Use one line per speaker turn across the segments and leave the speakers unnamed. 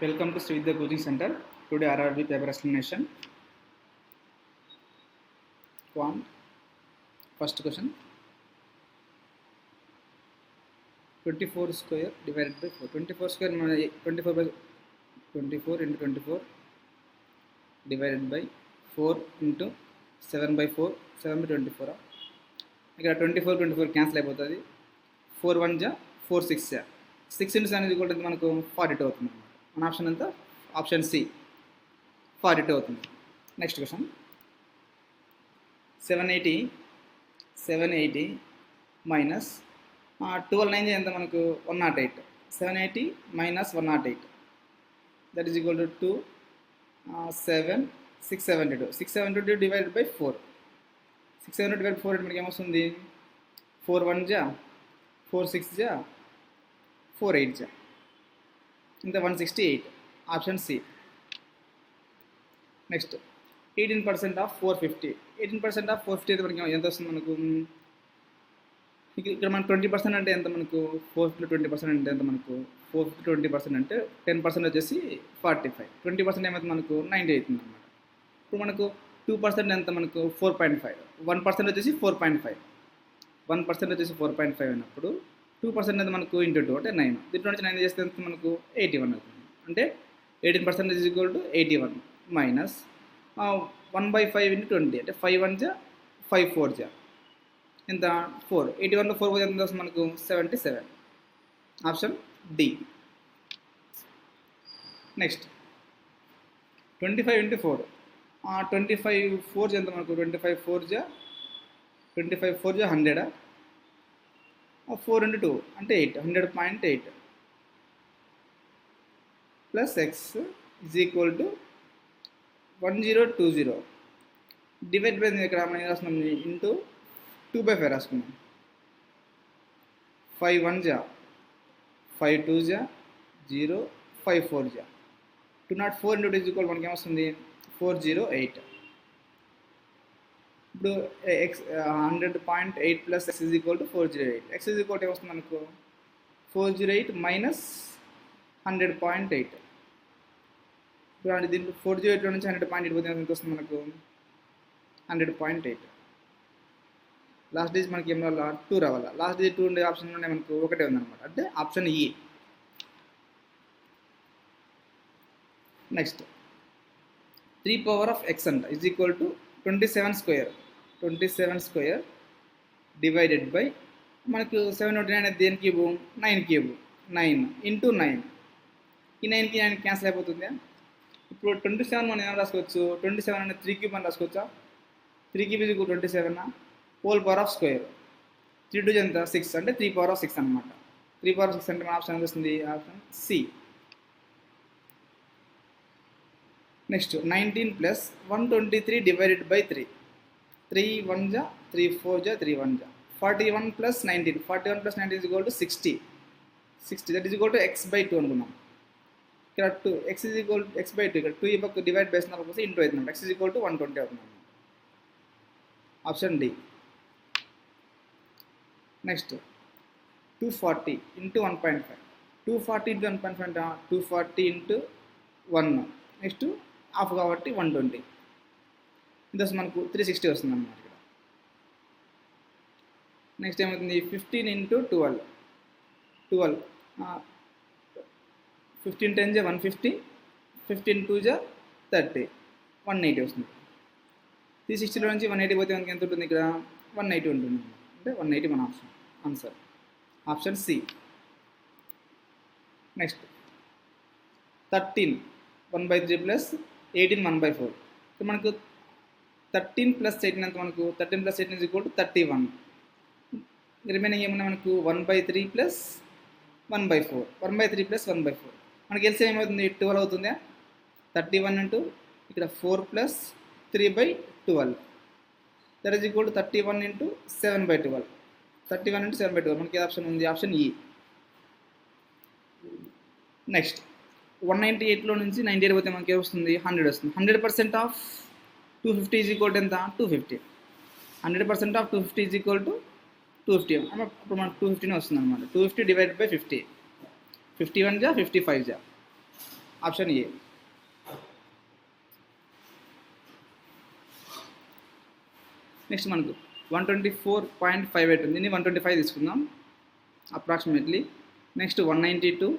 Welcome to Srividya Coaching Center. Today RRB paper explanation. Quant. First question. 24 square divided by 4. 24 square 24 by 24 into 24 divided by 4 into 7 by 4. 7 by 24. ఇక్కడ 24 cancel అయిపోతుంది. 4 1 జా 4 6 జా 6 into 7 equal to మనకు 42 అవుతుంది. మన option ఎంత? Option C 42 అవుతుంది. Next question 780 minus 12 9 ఎంత మనకు 108. 780 minus 108 that is equal to 672. 672 divided by 4. 672 divide 4 మనకి ఏమొస్తుంది? 4 1 జా 4 6 జా 4 8 జా ఇంత 168. Option C. Next 18% of 450. 18% of 450 అయితే మనకి ఎంత వస్తుంది? మనకు ఇక్కడ మనకు 20% అంటే ఎంత? మనకు 450 20% అంటే ఎంత? మనకు 450 20% అంటే 10% వచ్చేసి 45. 20% ఏమైతే మనకు 90 అవుతుంది అనమాట. ఇప్పుడు మనకు 2% ఎంత? మనకు 4.5. 1% వచ్చేసి 4.5. 1% వచ్చేసి 4.5 అయినప్పుడు 2% అనేది మనకు ఇంటూ 2 అంటే 9. దీంట్లో నుంచి 9 చేస్తే ఎంత? మనకు 81 అవుతుంది. అంటే 18% is equal to 81 minus 1/5 into 20 అంటే 5 1 జా 5 4 జా ఎంత? 4. 81లో 4 పోతే ఎంత వస్తుంది? మనకు 77. Option D. Next 25 into 4. 25 4 ఎంత? మనకు 25 4 జా 100. 4 into 2 అంటే 8. 100.8 plus X is equal to 1020 divide by ఇక్కడ మనం ఏం రాస్తున్నాం? ఇంటూ 2/5 రాసుకున్నాం. 5 1 జా 5 2 జా 0 5 4 జా 204 into 2 ఈజ్ ఈక్వల్ మనకి ఏమొస్తుంది? 408. ఇప్పుడు X 100.8 plus X is equal to 408. X is equal to ఏమొస్తుంది మనకు? 408 మైనస్ 100.8. ఇప్పుడు దీంట్లో 408 నుంచి 100.8 పోతే ఎంత వస్తుంది? మనకు 100.8. లాస్ట్ డిజిట్ మనకి ఏం రావాలా? 2 రావాలా? లాస్ట్ డిజిట్ 2 ఉండే ఆప్షన్ ఉండే మనకు ఒకటే ఉందన్నమాట. అంటే option E. Next 3 power of X అంట is equal to 27 square divided by మనకు 709 అనేది దేని క్యూబు? 9 క్యూబు. 9 ఇంటూ 9. ఈ 9కి 9 క్యాన్సిల్ అయిపోతుంది. ఇప్పుడు 27 మనం ఏమైనా రాసుకోవచ్చు? 27 అనేది 3 క్యూబ్ అని రాసుకోవచ్చా? 3 cube is equal 27 whole power of square. 3 2 ఎంత? 6 అంటే 3 పవర్ ఆఫ్ 6 అనమాట. 3 పవర్ ఆఫ్ 6 అంటే మన ఆప్షన్ ఎంత వస్తుంది? Option C. Next 19 plus 123 divided by 3. 3 1 జా 3 4 జా 3 1 జా 41 plus 19. 41 plus 19 is equal to 60. That is equal to X by 2 అనుకున్నాం. ఇక్కడ 2 X is equal to X by 2. ఇక్కడ 2 ఈ పక్క డివైడ్ చేసినప్పుడు ఇంటూ అవుతుంది. ఎక్స్ ఈజ్ ఈక్వల్ టు 120 అవుతుంది. Option D. Next 240 into 1.5. 240 into 1.5 అంటే 240 ఇంటూ 1. నెక్స్ట్ హాఫ్ కాబట్టి 120. ఇది మనకు 360 వస్తుంది అన్నమాట. ఇక్కడ నెక్స్ట్ ఏమవుతుంది? 15 ఇంటూ 12. 15 10 జా 150. 15 2 జా 30. 180 వస్తుంది. 360లో నుంచి 180 పోతే మనకి ఎంత ఉంటుంది? ఇక్కడ 180 ఉంటుంది. అంటే 180 మన option answer. Option C. Next 13 1/3 plus 18 1/4. So మనకు 13 ప్లస్ 18 ఎంత? మనకు 13 plus 18 is equal to 31. Remaining ఏమన్నా మనకు 1/3 ప్లస్ 1/4. 1/3 ప్లస్ 1/4 మనకి తెలిసి ఏమవుతుంది? 12 అవుతుందా? 31 ఇంటూ ఇక్కడ 4 plus 3/12 that is equal to 31 into 7/12. 31 into 7/12 మనకి ఏ ఆప్షన్ ఉంది? Option E. నెక్స్ట్ 198లో నుంచి 98 పోతే మనకి ఏమొస్తుంది? 100 వస్తుంది. 100% ఆఫ్ 250 ఈజ్ ఈక్వల్ టు ఎంత? 250. 100% ఆఫ్ 250 ఈజ్ ఈక్వల్ టు 250. ఇప్పుడు మనకు 250 వస్తుంది అనమాట. 250 డివైడ్ బై 50. 51 जा 55 जा ఆప్షన్ ఏ. నెక్స్ట్ మనకు 124.58 ఉంది. దీన్ని 125 తీసుకుందాం అప్రాక్సిమేట్లీ. నెక్స్ట్ 192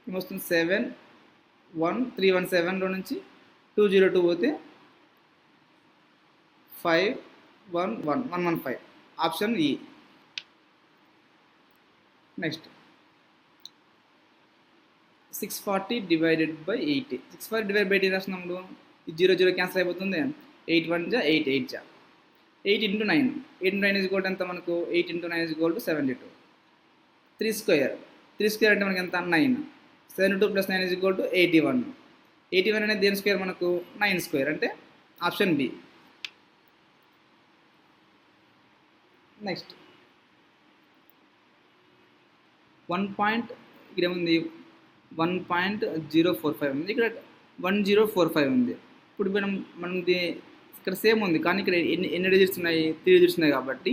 ఏమొస్తుంది 71317లో నుంచి 202 పోతే 115 option E. Next 640 divided by 80. 640 divide by 80 రాసినప్పుడు 0 క్యాన్సిల్ అయిపోతుంది. 8 1 జా 8 8 జా 8 × 9. 8 × 9 ఈజ్ ఈక్వల్ ఎంత మనకు 8 × 9 ఈజ్ ఈక్వల్ టు 72. 3 స్క్వేర్ అంటే మనకి ఎంత 9. 72 + 9 ఈజ్ ఈక్వల్ టు 81. 81 అనేది దేని స్క్వేర్ మనకు 9 స్క్వేర్ అంటే ఆప్షన్ బి. నెక్స్ట్ ఇక్కడ ఏముంది 1.045 ఉంది, ఇక్కడ 1045 ఉంది. ఇప్పుడు మనది ఇక్కడ సేమ్ ఉంది కానీ ఇక్కడ ఎన్ని డిజిట్స్ ఉన్నాయి 3 డిజిట్స్ ఉన్నాయి కాబట్టి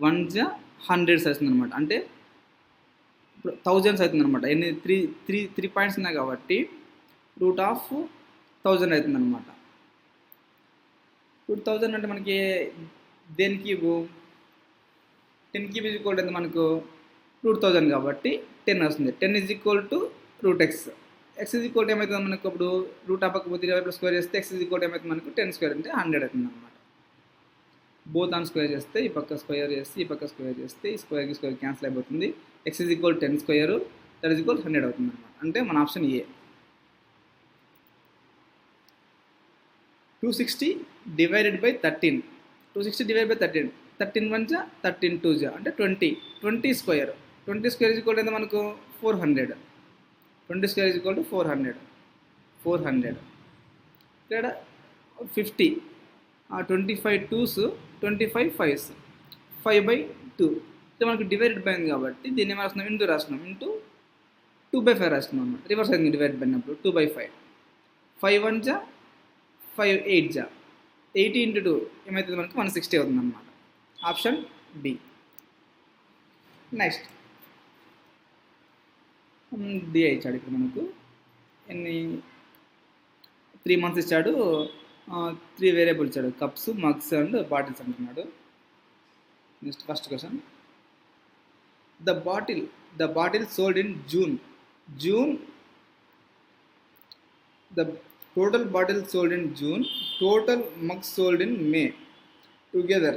1 జా 100 అవుతుంది అనమాట. అంటే ఇప్పుడు థౌజండ్స్ అవుతుంది అనమాట. ఎన్ని 3 పాయింట్స్ ఉన్నాయి కాబట్టి √1000 అవుతుంది అనమాట. 1000 అంటే మనకి దేని cube 10 cube is equal to మనకు 1000 కాబట్టి 10 వస్తుంది. 10 is equal to √x. x is equal to ఏమవుతుంది మనకు అప్పుడు √10 పోతే 20 స్క్వేర్ చేస్తే x ఈజ్ ఈక్వల్ టు ఏమవుతుంది మనకు 10 స్క్వేర్ అంటే 100 అవుతుంది అనమాట. బోత్ ఆన్ స్క్వేర్ చేస్తే ఈ పక్క స్క్వేర్ చేస్తే ఈ పక్క స్క్వేర్ చేస్తే ఈ స్క్వేర్ క్యాన్సిల్ అయిపోతుంది. x is equal 10 square that is equal 100 అవుతుంది అనమాట. అంటే మన option A. 260 divided by 13. 260 divide by 13. 13 1 జా 13 2 జా అంటే 20 స్క్వేర్. 20 స్క్వేర్ ఈజ్ ఈక్వల్ ఎంత మనకు 400. 20 స్క్వేర్ ఈజ్ ఈక్వల్ టు 400. ఇక్కడ 50. 25 2s 25 5s 5/2. ఇది మనకు డివైడెడ్ బై ఉంది కాబట్టి దీన్ని ఏమైనా రాస్తున్నాం ఇంటూ రాస్తున్నాం. ఇంటూ 2/5 రాస్తున్నాం అన్నమాట. రివర్స్ అయింది డివైడ్ బై అయినప్పుడు 2/5. 5 1 జా 5 8 జా 80 × 2 ఏమవుతుంది మనకు 160 అవుతుంది అన్నమాట. Option B. నెక్స్ట్ డి ఇచ్చాడు ఇక్కడ మనకు ఎన్ని 3 మంత్స్ ఇచ్చాడు. 3 వేరియబుల్ ఇచ్చాడు కప్స్ మగ్స్ అండ్ బాటిల్స్ అంటున్నాడు. Next first question the bottle sold in June the total bottles sold in June, total mugs sold in May. Together,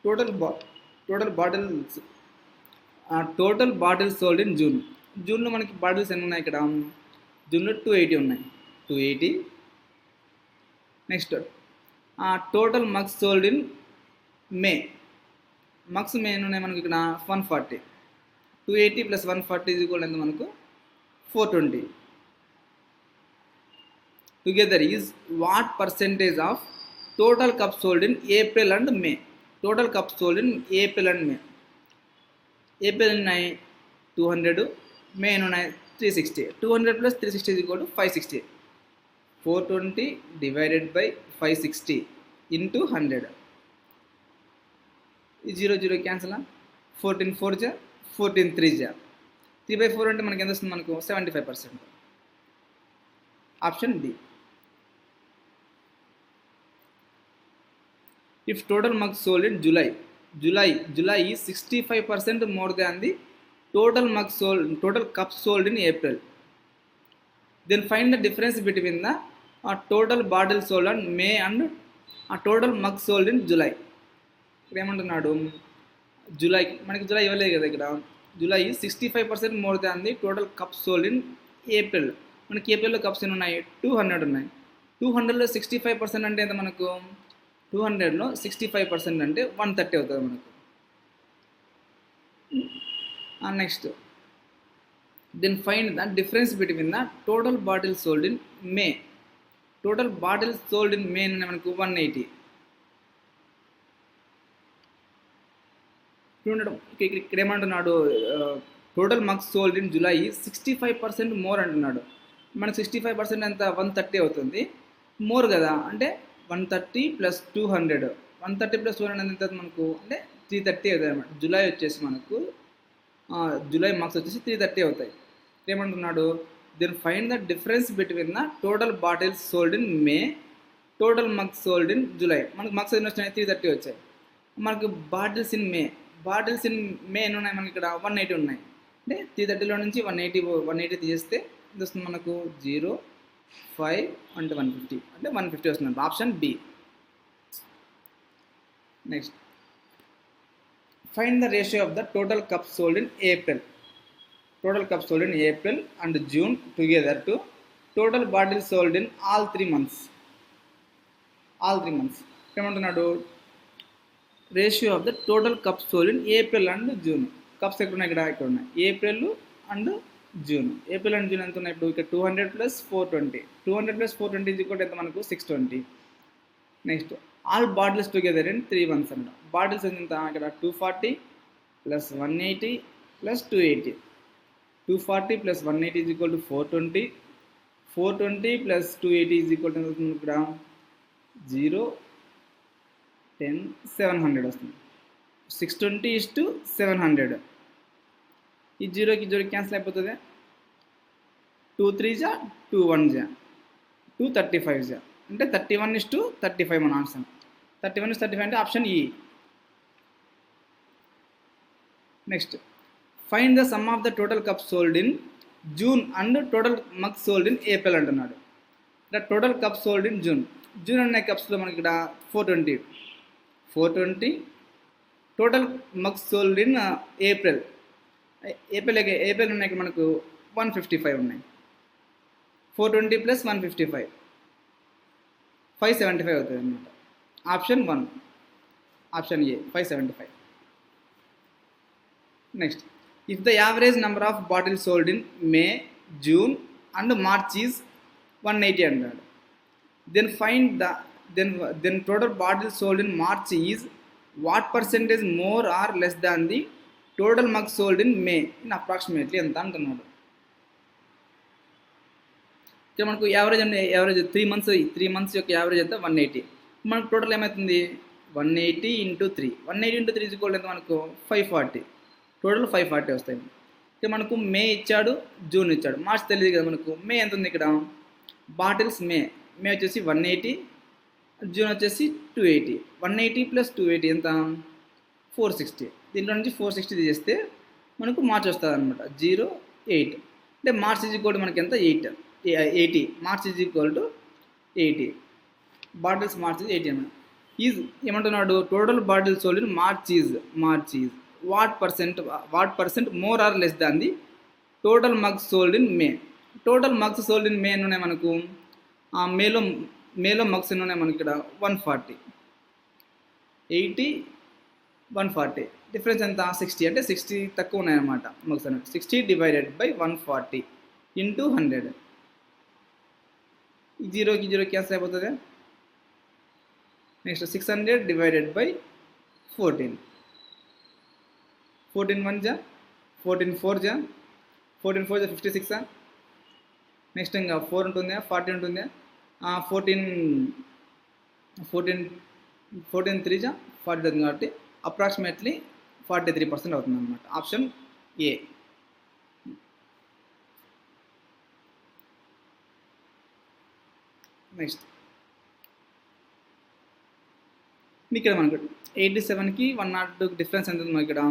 total bottles sold in June. జూన్లో మనకి bottles ఎన్ని ఉన్నాయి ఇక్కడ జూన్లో 280 ఉన్నాయి. 280. Next total mugs sold in May. Mugs May ఎన్ని ఉన్నాయి మనకి ఇక్కడ 140. 280 + 140 ఈజ్ ఈక్వల్ ఎంత మనకు 420. Together is what percentage of total cups sold in April and May? Total cups sold in April and May. April ఉన్నాయి 200, May ఉన్నాయి 360. 200 + 360 is equal to 560. 420 divided by 560 into 100. 0 cancel. 14 4 జా 14 3 జా 3/4 అంటే మనకి ఎంత వస్తుంది మనకు 75%. Option D. If total mugs sold in July is 65% more than the total cups sold in April, then find the difference between the total bottles sold in May and total mugs sold in July. ఇక్కడ ఏమంటున్నాడు July మనకి July ఇవ్వలేదు కదా ఇక్కడ. July 65% more than the total cups sold in April. మనకి ఏప్రిల్లో cups ఎన్ని ఉన్నాయి 200 ఉన్నాయి. 200లో 65% అంటే ఎంత మనకు 200లో 65% అంటే 130 అవుతుంది మనకు. Next then find the difference between the total bottles sold in May. Total bottles sold in May అంటే మనకు 180. ఇక్కడ ఏమంటున్నాడు total mugs sold in July 65% more అంటున్నాడు. మనకు 65% ఎంత 130 అవుతుంది మోర్ కదా. అంటే 130 + 200 130 + 200 ఎంత మనకు అంటే 330 అవుతుంది అనమాట. జూలై వచ్చేసి మనకు జూలై మార్క్స్ వచ్చేసి 330 అవుతాయి. ఏమంటున్నాడు, then find the difference between the total bottles sold in May, total mugs sold in July. మనకు మగ్స్ ఎన్ని వచ్చినాయి, 330 వచ్చాయి. మనకు bottles in May, bottles in May ఎన్ని ఉన్నాయి, మనకి ఇక్కడ 180 ఉన్నాయి. అంటే 330లో నుంచి 180 తీసేస్తే ఇది వస్తుంది మనకు 0, 5 అంటే 150, అంటే 150 వస్తుంది. Option B. Next, find the ratio of the total cups sold in April. Total cups sold in April and June together to total bottles sold in all 3 months. All 3 months. ఏమంటున్నాడు, ratio of the total cups sold in April and June. Cups ఎక్కడ ఉన్నాయి, ఇక్కడ ఉన్నాయి. April and June. April and June ఎంత ఉన్నాయి, ఇప్పుడు ఇక్కడ 200 + 420. 200 + 420 is equal to ఎంత మనకు 620. Next, all bottles together in 3 months అన్నమాట. బాటిల్స్ ఎంత, ఇక్కడ 240 + 180 + 280. 240 + 180 is equal to 420. 420 + 280 is equal to ఇక్కడ 0, 10, 700 వస్తుంది. 620:700. ఈ 0కి 0 క్యాన్సిల్ అయిపోతుంది. 2 3 జా, 2 1 జా, 235 జా, అంటే 31:35 మన ఆన్సర్. 31:35 అంటే option E. Next, find the sum of the total cups sold in June and total mugs sold in April అంటున్నాడు. ఇక్కడ total cups sold in June. June అనే కప్స్లో మనకి ఇక్కడ 420. Total mugs sold in April. April ఉన్నాయి మనకు 155 ఉన్నాయి. 420 + 155 575 అవుతుంది అనమాట. Option 1, option A 575. Next, if the average number of bottles sold in May, June and March is 180 అన్నాడు, then find the then total bottles sold in March is what percentage more or less than the total mugs sold in May in approximately ఎంత అంటున్నాడు. ఇక్కడ మనకు average 3 months యొక్క average అయితే 180. మనకు total ఏమవుతుంది, 180 × 3. 180 × 3 is equal ఎంత మనకు 540. టోటల్ 540 వస్తాయి. ఇక మనకు మే ఇచ్చాడు, జూన్ ఇచ్చాడు, మార్చ్ తెలియదు కదా మనకు. మే ఎంత ఉంది ఇక్కడ, బాటిల్స్ మే వచ్చేసి 180, జూన్ వచ్చేసి 280. 180 + 280 ఎంత 460. దీంట్లో నుంచి 460 తీసేస్తే మనకు మార్చ్ వస్తుంది అనమాట, 0, 8. అంటే మార్చ్ ఈజ్ ఈక్వల్ టు మనకి ఎంత 80. March is equal to 80. Bottles March 80 అన్నమాట. ఈజ్ ఏమంటున్నాడు, total bottles sold in March is what percent more or less than the total mugs sold in May. Total mugs sold in May ఉన్నాయి మనకు. మేలో mugs ఎన్ని ఉన్నాయి మనకి ఇక్కడ 140. 80, 140 difference ఎంత 60. అంటే 60 తక్కువ ఉన్నాయన్నమాట మగ్స్ అన్నట్టు. 60 / 140 × 100. 0కి 0 క్యాన్సిల్ అయిపోతుంది. నెక్స్ట్, 600 / 14. 14 1 జా, 14 4 జా, 14 4 జా 56. నెక్స్ట్ ఇంకా 4 ఉంటుందా, 40 ఉంటుందా, 14 3 జా 40 అవుతుంది. కాబట్టి అప్రాక్సిమేట్లీ 43% అవుతుంది అనమాట. Option A. నెక్స్ట్, ఇక్కడ మనకు 87కి 102 డిఫరెన్స్ ఎంత ఉంది మనకి ఇక్కడ.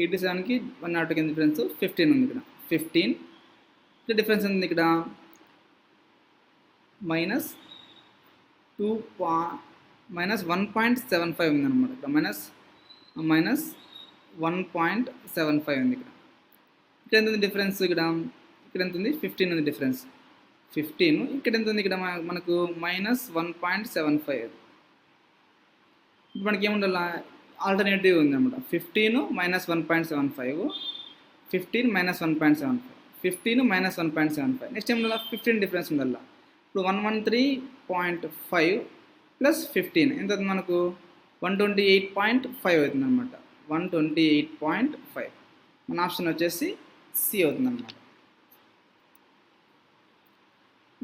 87కి 102కి డిఫరెన్స్ 15 ఉంది ఇక్కడ. 15 ఇక్కడ డిఫరెన్స్ ఉంది ఇక్కడ -1.75 ఉంది అనమాట. ఇక్కడ -1.75 ఉంది ఇక్కడ. ఇక్కడ ఎంత ఉంది డిఫరెన్స్, ఇక్కడ ఎంత ఉంది 15 ఉంది డిఫరెన్స్. 15 ఇక్కడ ఎంత ఉంది, ఇక్కడ మనకు -1.75. ఇప్పుడు మనకి ఏముండాల, ఆల్టర్నేటివ్ ఉంది అనమాట. 15 -1.75, 15 -1.75, 15 -1.75. నెక్స్ట్ ఏముండాల, 15 డిఫరెన్స్ ఉండాల. ఇప్పుడు 113.5 + 15 ఎంత అవుతుంది మనకు 128.5 అవుతుంది అనమాట. 128.5 మన ఆప్షన్ వచ్చేసి సి అవుతుంది అనమాట.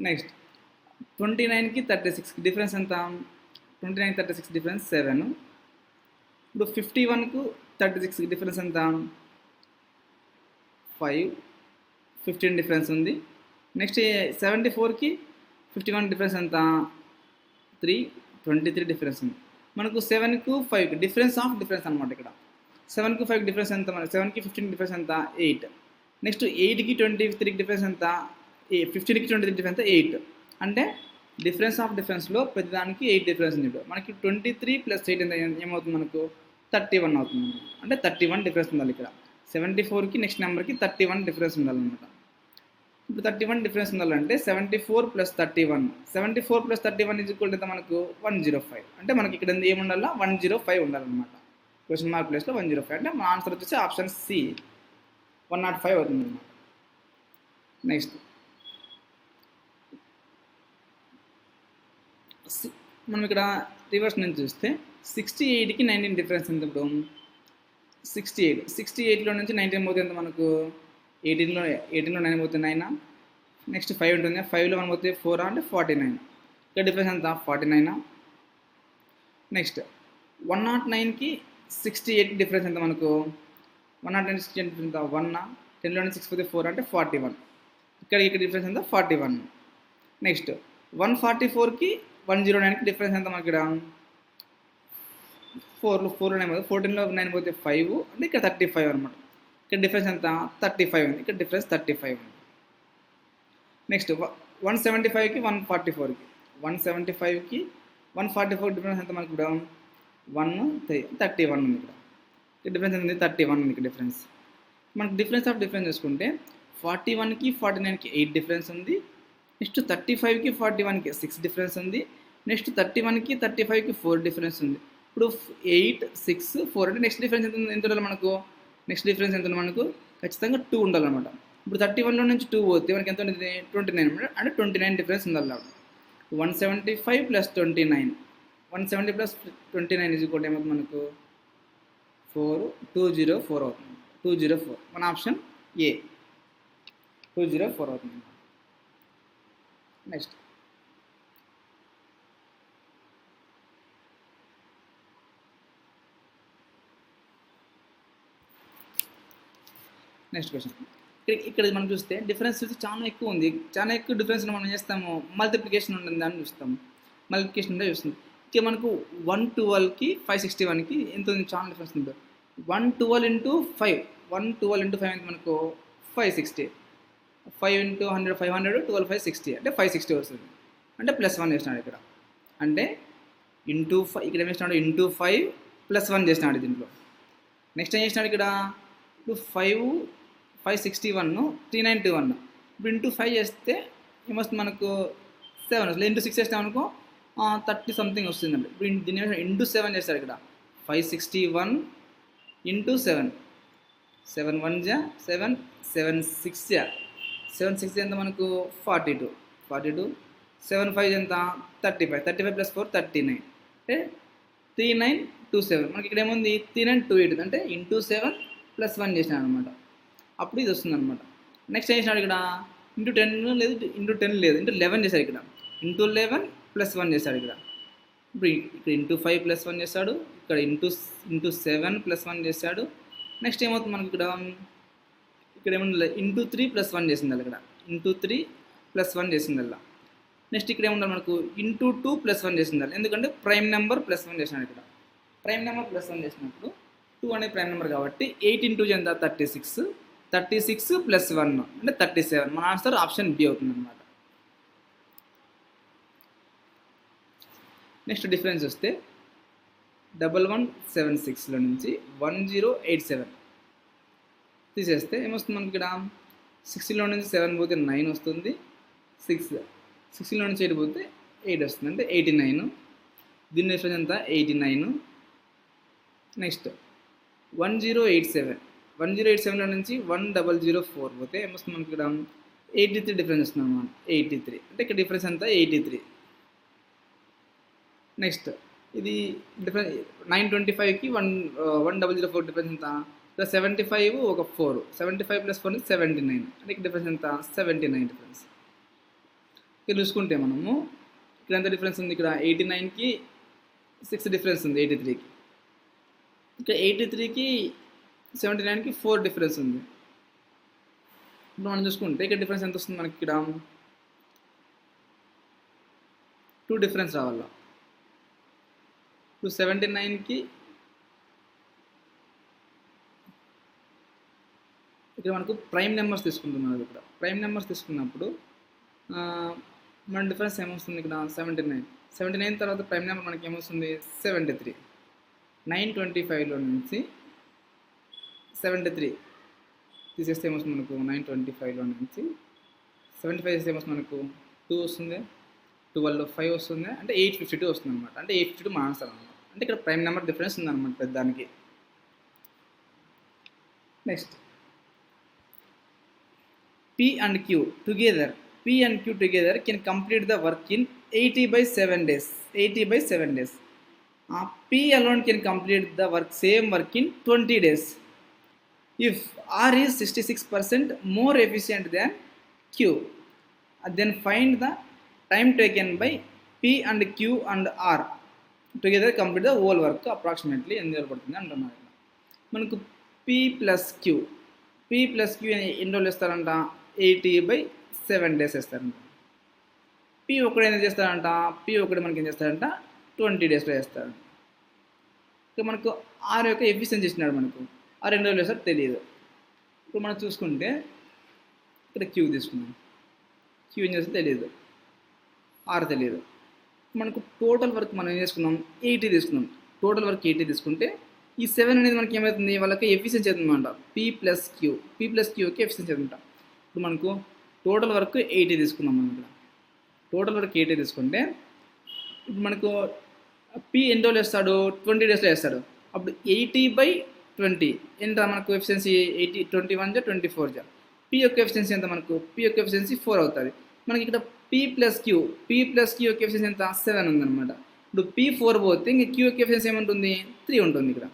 నెక్స్ట్, 29కి 36 డిఫరెన్స్ ఎంత, 29 36 డిఫరెన్స్ 7. ఇప్పుడు 51కు 36 డిఫరెన్స్ ఎంత, 5, 15 డిఫరెన్స్ ఉంది. నెక్స్ట్ 74కి 51 డిఫరెన్స్ ఎంత 3, 23 డిఫరెన్స్ ఉంది. మనకు 7కు 5కి డిఫరెన్స్ అనమాట ఇక్కడ. 7కు 5కి డిఫరెన్స్ ఎంత, మన 7కి 15 డిఫరెన్స్ ఎంత 8. నెక్స్ట్ 8కి 23కి డిఫరెన్స్ ఎంత 15కి 23 డిఫరెన్స్ 8. అంటే డిఫరెన్స్లో ప్రతిదానికి 8 డిఫరెన్స్ ఉంది. మనకి 23 + 8 ఎంత ఏమవుతుంది, మనకు 31 అవుతుంది. అంటే 31 డిఫరెన్స్ ఉండాలి ఇక్కడ. 74కి నెక్స్ట్ నెంబర్కి 31 డిఫరెన్స్ ఉండాలన్నమాట. ఇప్పుడు 31 డిఫరెన్స్ ఉండాలంటే 74 + 31. 74 + 31 ఎంత మనకు 105. అంటే మనకి ఇక్కడ ఏముండాలా 105 ఉండాలన్నమాట. క్వశ్చన్ మార్క్ ప్లేస్లో 105. అంటే మన ఆన్సర్ వచ్చేసి ఆప్షన్ సి 105 అవుతుంది అన్నమాట. నెక్స్ట్ మనం ఇక్కడ రివర్స్ నుంచి చూస్తే 68కి 19 డిఫరెన్స్ ఎంత ఇప్పుడు 68లో నుంచి 19 పోతే ఎంత మనకు 18లో 9 పోతే 9. నెక్స్ట్ 5 ఉంటుంది. 5లో 1 పోతే 4 అంటే 49. ఇక్కడ డిఫరెన్స్ ఎంత 49. నెక్స్ట్ 109కి 68 డిఫరెన్స్ ఎంత మనకు 109 68 డిఫరెన్స్ ఎంత 1. 10లో నుంచి 6 పోతే 4 అంటే 41. ఇక్కడ డిఫరెన్స్ ఎంత 41. నెక్స్ట్ 144కి 109కి డిఫరెన్స్ ఎంత మనకి ఇక్కడ 4లో 9 పోతే 14లో 9 పోతే 5 అంటే ఇక్కడ 35 అనమాట. ఇక్కడ డిఫరెన్స్ ఎంత 35 ఉంది. ఇక్కడ డిఫరెన్స్ 35 ఉంది. నెక్స్ట్ 175కి 144కి 175కి 144 డిఫరెన్స్ ఎంత మనకి ఇక్కడ 31 ఉంది. ఇక్కడ డిఫరెన్స్ ఎంత 31 ఉంది. ఇక్కడ డిఫరెన్స్ మనకి డిఫరెన్స్ చూసుకుంటే 41కి 49కి 8 డిఫరెన్స్ ఉంది. నెక్స్ట్ 35కి 41కి 6 డిఫరెన్స్ ఉంది. నెక్స్ట్ 31కి 35కి 4 డిఫరెన్స్ ఉంది. ఇప్పుడు 8, 6, 4 అంటే నెక్స్ట్ డిఫరెన్స్ ఎంత ఉండాలి మనకు మనకు ఖచ్చితంగా 2 ఉండాలన్నమాట. ఇప్పుడు 31లో నుంచి 2 పోతే మనకి ఎంత ఉంటుంది 29 అంటే 29 డిఫరెన్స్ ఉండాలి. 175 + 29 170 + 29 ఏమవుతుంది మనకు 204 అవుతుంది. 204 మన ఆప్షన్ ఏ 204 అవుతుంది. Next question. ఇక్కడ మనం చూస్తే డిఫరెన్స్ చాలా ఎక్కువ ఉంది. చాలా ఎక్కువ డిఫరెన్స్ మనం చేస్తాము మల్టిప్లికేషన్ ఉంటుందని చూస్తాము. మల్టిప్లికేషన్ ఉంటే చూస్తుంది. ఇక మనకు 112కి 561కి ఎంత ఉంది, చాలా డిఫరెన్స్ ఉంది. 112 × 5 ఎంత మనకు 560. 5 × 100 500 12 5 60 అంటే 560 వస్తుంది. అంటే +1 చేసినాడు ఇక్కడ. అంటే ఇంటూ 5 ఇక్కడ ఏం చేసినాడు ఇంటూ 5 +1 చేసినాడు దీంట్లో. నెక్స్ట్ ఏం చేసినాడు ఇక్కడ ఇప్పుడు 561 3921. ఇప్పుడు ఇంటూ 5 చేస్తే ఏమొస్తుంది మనకు 7 వస్తుంది. ఇంటూ 6 చేస్తే మనకు 30 సంథింగ్ వస్తుందండి. ఇప్పుడు దీన్ని ఇంటూ 7 చేస్తాడు ఇక్కడ. 561 × 7 7 1 = 7 7 6 7 6 ఎంత మనకు 42 7 5 ఎంత 35 + 4 39 అంటే 3927. మనకి ఇక్కడ ఏముంది 3928 అంటే ఇంటూ 7 +1 చేసినాడు అనమాట. అప్పుడు ఇది వస్తుంది అనమాట. నెక్స్ట్ ఏం చేసినాడు ఇక్కడ ఇంటూ 10 లేదు, ఇంటూ 10 లేదు, ఇంటూ 11 చేశాడు ఇక్కడ. ఇంటూ 11 +1 చేశాడు ఇక్కడ. ఇప్పుడు ఇక్కడ ఇంటూ 5 +1 చేశాడు. ఇక్కడ ఇంటూ 7 +1 చేశాడు. నెక్స్ట్ ఏమవుతుంది మనకి ఇక్కడ ఏమన్నా ఇంటూ 3 +1 చేసింది ఇక్కడ. ఇంటూ 3 +1 చేసింది అలా. నెక్స్ట్ ఇక్కడ ఏముండాలి మనకు ఇంటూ 2 +1 చేసింది. ఎందుకంటే ప్రైమ్ నెంబర్ +1 చేసినాడు ఇక్కడ. ప్రైమ్ నెంబర్ +1 చేసినప్పుడు 2 అనేది ప్రైమ్ నెంబర్ కాబట్టి 8 × 2 ఎంత 36 +1 అంటే 37. మన ఆన్సర్ ఆప్షన్ బి అవుతుంది అనమాట. నెక్స్ట్ డిఫరెన్స్ వస్తే 1176లో నుంచి 1087 తీసేస్తే ఏమొస్తుంది మనకి ఇక్కడ 60లో నుంచి 7 పోతే 9 వస్తుంది. 60లో నుంచి 8 పోతే 8 వస్తుంది అంటే 89. దీని డిఫరెన్స్ ఎంత 89. నెక్స్ట్ 1087లో నుంచి 1004 పోతే ఏమొస్తుంది మనకి ఇక్కడ 83 డిఫరెన్స్ వస్తుంది అన్నమాట. 83 అంటే ఇక్కడ డిఫరెన్స్ ఎంత 83. నెక్స్ట్ ఇది డిఫరెన్స్ 925కి 1004 డిఫరెన్స్ ఎంత ఇక్కడ 75 ఒక 4 75 + 4 79 అంటే ఇక్కడ డిఫరెన్స్ ఎంత 79 డిఫరెన్స్. ఇక్కడ చూసుకుంటే మనము ఇక్కడ ఎంత డిఫరెన్స్ ఉంది ఇక్కడ 89కి 6 డిఫరెన్స్ ఉంది 83కి. ఇక్కడ 83కి 79కి 4 డిఫరెన్స్ ఉంది. ఇప్పుడు మనం చూసుకుంటే ఇక్కడ డిఫరెన్స్ ఎంత వస్తుంది మనకి? ఇక్కడ 2 డిఫరెన్స్ రావాల. ఇప్పుడు 79కి ఇక్కడ మనకు ప్రైమ్ నెంబర్స్ తీసుకుంటున్నారు. ఇక్కడ ప్రైమ్ నెంబర్స్ తీసుకున్నప్పుడు మన డిఫరెన్స్ ఏమొస్తుంది? ఇక్కడ 79 తర్వాత ప్రైమ్ నెంబర్ మనకి ఏమొస్తుంది? 73. 925లో నుంచి 73 తీసేస్తే ఏమొస్తుంది మనకు? 925లో నుంచి 75 చేస్తే ఏమొస్తుంది మనకు? 2 వస్తుంది. 12లో 5 వస్తుంది, అంటే 852 వస్తుంది అనమాట. అంటే 852 మా ఆన్సర్ అనమాట. అంటే ఇక్కడ ప్రైమ్ నెంబర్ డిఫరెన్స్ ఉందన్నమాట పెద్దానికి. Next P and Q together can complete the work in 80/7 days. 80/7 days. P alone can complete the same work in 20 days. If R is 66% more efficient than Q, then find the time taken by P and Q and R together complete the whole work approximately ఎన్ని రోజులు పడుతుంది అంటున్నారు. మనకు P plus Q ఎన్ని రోజులు ఇస్తారంట? 80/7 days ఇస్తారంట. P ఒకటి ఏం చేస్తారంట? P ఒకటి మనకి ఏం చేస్తారంట? 20 daysలో చేస్తారంట. ఇక మనకు R యొక్క ఎఫిషియన్సీ ఇచ్చినాడు మనకు. R ఎన్ని రోజులు వేస్తారో తెలియదు. ఇప్పుడు మనం చూసుకుంటే ఇక్కడ Q తీసుకున్నాం. Q ఏం చేస్తుందో తెలియదు, R తెలియదు. మనకు టోటల్ వర్క్ మనం ఏం చేసుకున్నాం? 80 తీసుకున్నాం. టోటల్ వర్క్ 80 తీసుకుంటే ఈ 7 అనేది మనకి ఏమవుతుంది? వాళ్ళకి ఎఫిషియన్సీ అవుతుందన్నమాట. P ప్లస్ Qకి ఎఫిషియన్సీ అవుతుంట. ఇప్పుడు మనకు టోటల్ వర్క్ 80 తీసుకున్నాం. మనం ఇక్కడ టోటల్ వర్క్ 80 తీసుకుంటే ఇప్పుడు మనకు P ఎన్ని రోజులు వేస్తాడు? 20 డేస్లో వేస్తాడు. అప్పుడు 80/20 ఎంత మనకు ఎఫిషియన్సీ? 80 21 జా 24 జా. P యొక్క ఎఫిషియన్సీ ఎంత మనకు? P యొక్క ఎఫిషియన్సీ 4 అవుతుంది. మనకి ఇక్కడ P ప్లస్ Q యొక్క ఎఫిషియన్సీ ఎంత? 7 ఉందన్నమాట. ఇప్పుడు P 4 పోతే ఇంక Q యొక్క ఎఫిషియన్సీ ఏముంటుంది? 3 ఉంటుంది. ఇక్కడ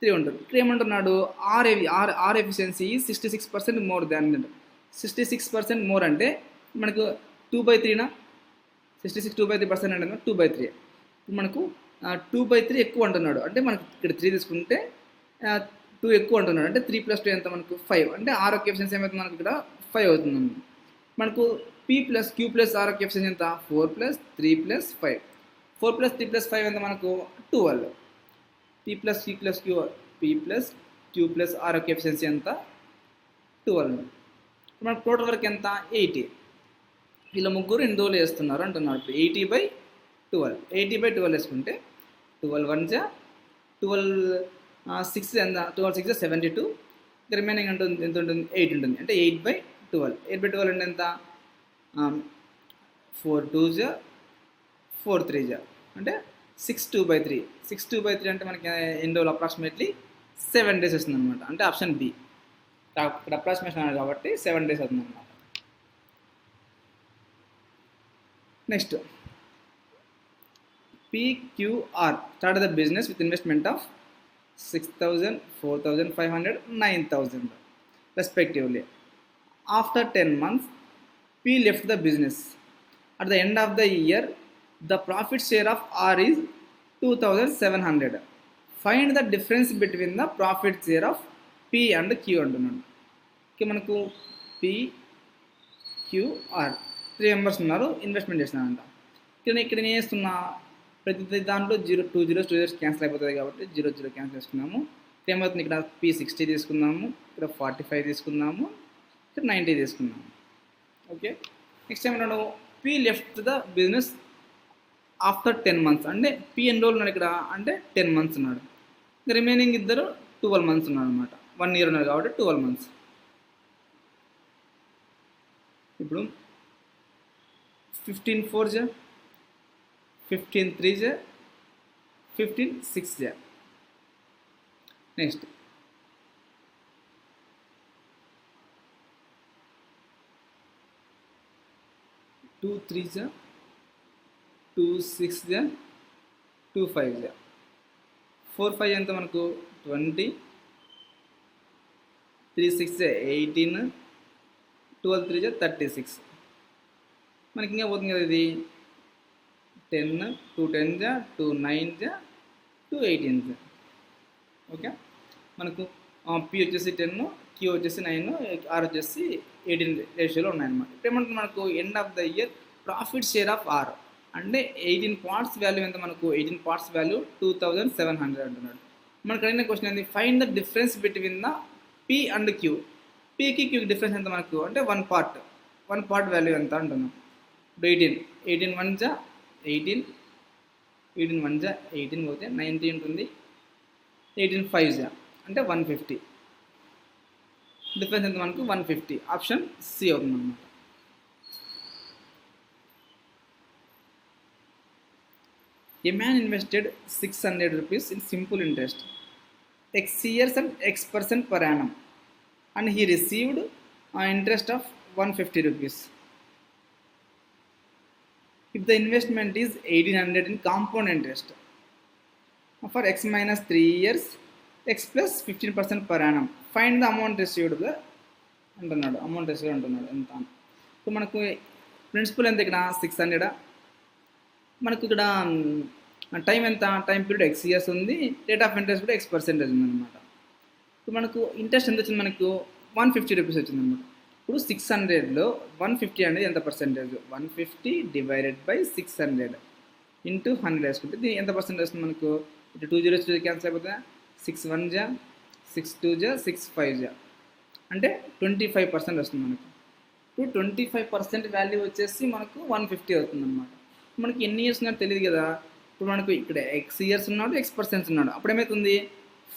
3 ఉంటుంది. ఇక్కడ ఏమంటున్నాడు? R efficiency 66% more than. 66% more అంటే మనకు 2/3నా? 66 2/3% అంటే 2/3. ఇప్పుడు మనకు 2/3 ఎక్కువ అంటున్నాడు. అంటే మనకు ఇక్కడ 3 తీసుకుంటే 2 ఎక్కువ అంటున్నాడు. అంటే 3 + 2 ఎంత మనకు? 5. అంటే R యొక్క ఎఫిషియన్సీ ఏమవుతుంది మనకు? ఇక్కడ 5 అవుతుంది. మనకు P plus Q plus R యొక్క ఎఫిషియన్సీ ఎంత? 4 + 3 + 5. 4 + 3 + 5 ఎంత మనకు? 12. P plus Q plus R యొక్క ఎఫిషియన్సీ ఎంత? 12. మనకు టోటల్ వర్క్ ఎంత? 80. వీళ్ళ ముగ్గురు ఎన్ని రోజులు వేస్తున్నారు అంటున్నారు. 80/12 80/12 వేసుకుంటే 12 1 జా 12 6 ఎంత? 12 6 72. రిమైనింగ్ ఉంటుంది ఎంత ఉంటుంది? 8 ఉంటుంది. అంటే 8/12 8/12 అంటే ఎంత? 4 2 జా 4 3 జా అంటే 6 2/3. 6 2/3 అంటే మనకి ఎన్ని రోజులు? అప్రాక్సిమేట్లీ 7 days వస్తుంది అనమాట. అంటే ఆప్షన్ బి. ఇక్కడ అప్రాక్సిమేషన్ అన్నారు కాబట్టి 7 days అవుతుంది అనమాట. Next PQR started the business with investment of 6,000, 4,500, 9,000 respectively. After 10 months, P left the business. At the end of the year, the profit share of R is 2,700. Find the difference between the profit share of P and Q అంటున్నాడు. మనకు PQR 3 members ఉన్నారు, investment చేస్తున్నారంట. ఇక్కడ నేను చేస్తున్నా ప్రతి దాంట్లో 2 zeros cancel అయిపోతుంది కాబట్టి 0 క్యాన్సిల్ చేసుకున్నాము. ఏమవుతుంది? ఇక్కడ P 60 తీసుకున్నాము, ఇక్కడ 45 తీసుకున్నాము, ఇక్కడ 90 తీసుకున్నాము. ఓకే. నెక్స్ట్ ఏమన్నాడు? P left the business after 10 months. అంటే P ఎన్ని రోజులు ఉన్నాడు ఇక్కడ? అంటే 10 months ఉన్నాడు. రిమైనింగ్ ఇద్దరు 12 months ఉన్నాడు అనమాట. 1 year ఉన్నారు కాబట్టి 12 months. ఇప్పుడు 15 4 జా 15 3 జా 15 6 జా. నెక్స్ట్ 2 3 జా 2 6 జా 2 5 జా 4 5 ఎంత మనకు? 20 3 6 జా 18 12 3 జా 36. మనకి ఇంకా పోతుంది కదా ఇది 10 2 10 జా 2 9 జా 2 18 జా. ఓకే. మనకు పి వచ్చేసి 10, క్యూ వచ్చేసి 9, ఆర్ వచ్చేసి 18 రేషియోలో ఉన్నాయన్నమాట. ఇప్పుడు ఏమంటుంది మనకు end of the year profit share of R అంటే 18 పార్ట్స్ వాల్యూ ఎంత మనకు 18 పార్ట్స్ వాల్యూ 2700 అంటున్నాడు. మనకు అడిగిన క్వశ్చన్ ఏంది, find the difference between the P and Q. పీకి క్యూకి డిఫరెన్స్ ఎంత మనకు అంటే వన్ పార్ట్ వాల్యూ ఎంత అంటున్నాం. ఇప్పుడు 18 1 జా 18, 18 1 జా 18 పోతే 90 ఉంటుంది, 18 5 జా అంటే 150. డిఫరెన్స్ ఎంత మనకు 150. ఆప్షన్ సి అవుతుంది అనమాట. A man invested 600 rupees in simple interest, X years and X% per annum, and he received interest of 150 rupees. If the investment is 1800 in compound interest for X minus 3 years, X plus 15% per annum, find the amount received అంటున్నాడు. Amount received అంటున్నాడు ఎంత. So మనకు principal ఎంత ఇక్కడ 600. మనకు ఇక్కడ time ఎంత, time period X years ఉంది, రేట్ ఆఫ్ ఇంట్రెస్ట్ కూడా X% ఉందన్నమాట. ఇప్పుడు మనకు ఇంట్రెస్ట్ ఎంత వచ్చింది మనకు 150 రూపీస్ వచ్చిందన్నమాట. ఇప్పుడు 600లో 150 అనేది ఎంత పర్సెంటేజ్, 150 డివైడెడ్ బై 600 ఇంటూ 100 వేసుకుంటే ఇది ఎంత పర్సెంట్ వస్తుంది మనకు. ఇటు 2 zeros క్యాన్సిల్ అయిపోతే 6 1 జా 6 2 జా 6 5 జా అంటే 25% వస్తుంది మనకు. ఇప్పుడు 25% వాల్యూ వచ్చేసి మనకు 150 అవుతుంది అనమాట. మనకి ఎన్ని ఇయర్స్ ఉన్నాడో తెలియదు కదా. ఇప్పుడు మనకు ఇక్కడ X years ఉన్నాడు, X% ఉన్నాడు. అప్పుడు ఏమవుతుంది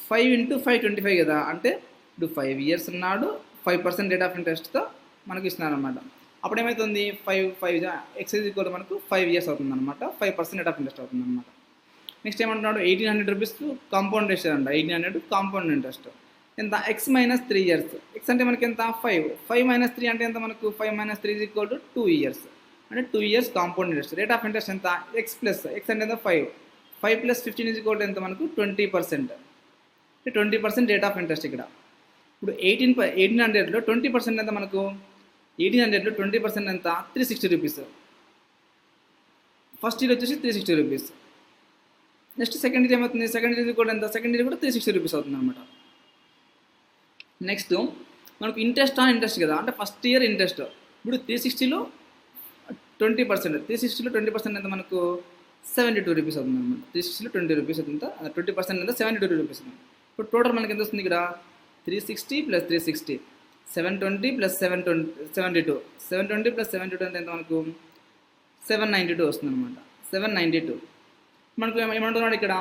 5 × 5 25 కదా. అంటే ఇప్పుడు 5 years ఉన్నాడు, 5% రేట్ ఆఫ్ ఇంట్రెస్ట్తో మనకు ఇస్తున్నారు అనమాట. అప్పుడు ఏమవుతుంది 5 5 X కూడా మనకు 5 years అవుతుంది అనమాట. 5% రేట్ ఆఫ్ ఇంట్రెస్ట్ అవుతుంది అనమాట. నెక్స్ట్ ఏమంటున్నాడు 1800 రూపీస్ కాంపౌండ్ ఇంట్రెస్ట్ అంట. 1800 కాంపౌండ్ ఇంట్రెస్ట్ ఎంత, X minus 3 years. X అంటే మనకి ఎంత 5 minus 3 అంటే ఎంత మనకు 5 - 3 = 2 years. అంటే 2 years compound interest. Rate of interest ఎంత X అంటే ఎంత 5 + 15 = ఎంత మనకు 20%. అంటే 20% రేట్ ఆఫ్ ఇంట్రెస్ట్ ఇక్కడ. ఇప్పుడు 1800లో 20% ఎంత మనకు, 1800లో 20% ఎంత 360 రూపీస్. ఫస్ట్ ఇయర్ వచ్చేసి 360 రూపీస్. నెక్స్ట్ సెకండ్ ఇయర్ ఏమవుతుంది, సెకండ్ ఇయర్ కూడా ఎంత, సెకండ్ ఇయర్ కూడా 360 రూపీస్ అవుతుంది అనమాట. నెక్స్ట్ మనకు ఇంట్రెస్ట్ ఆన్ ఇంట్రెస్ట్ కదా, అంటే ఫస్ట్ ఇయర్ ఇంట్రెస్ట్. ఇప్పుడు 360లో 20%, 360లో 20% ఎంత మనకు 72 రూపీస్ అవుతుంది అనమాట. 360లో 20 రూపీస్ అవుతుంది, 20% ఎంత 72 రూపీస్ అవుతుంది. ఇప్పుడు టోటల్ మనకి ఎంత వస్తుంది ఇక్కడ 360 + 360 720 + 72 720 + 72 అంటే ఎంత మనకు 792 వస్తుంది అనమాట. 792. మనకు ఏమంటున్నాడు ఇక్కడ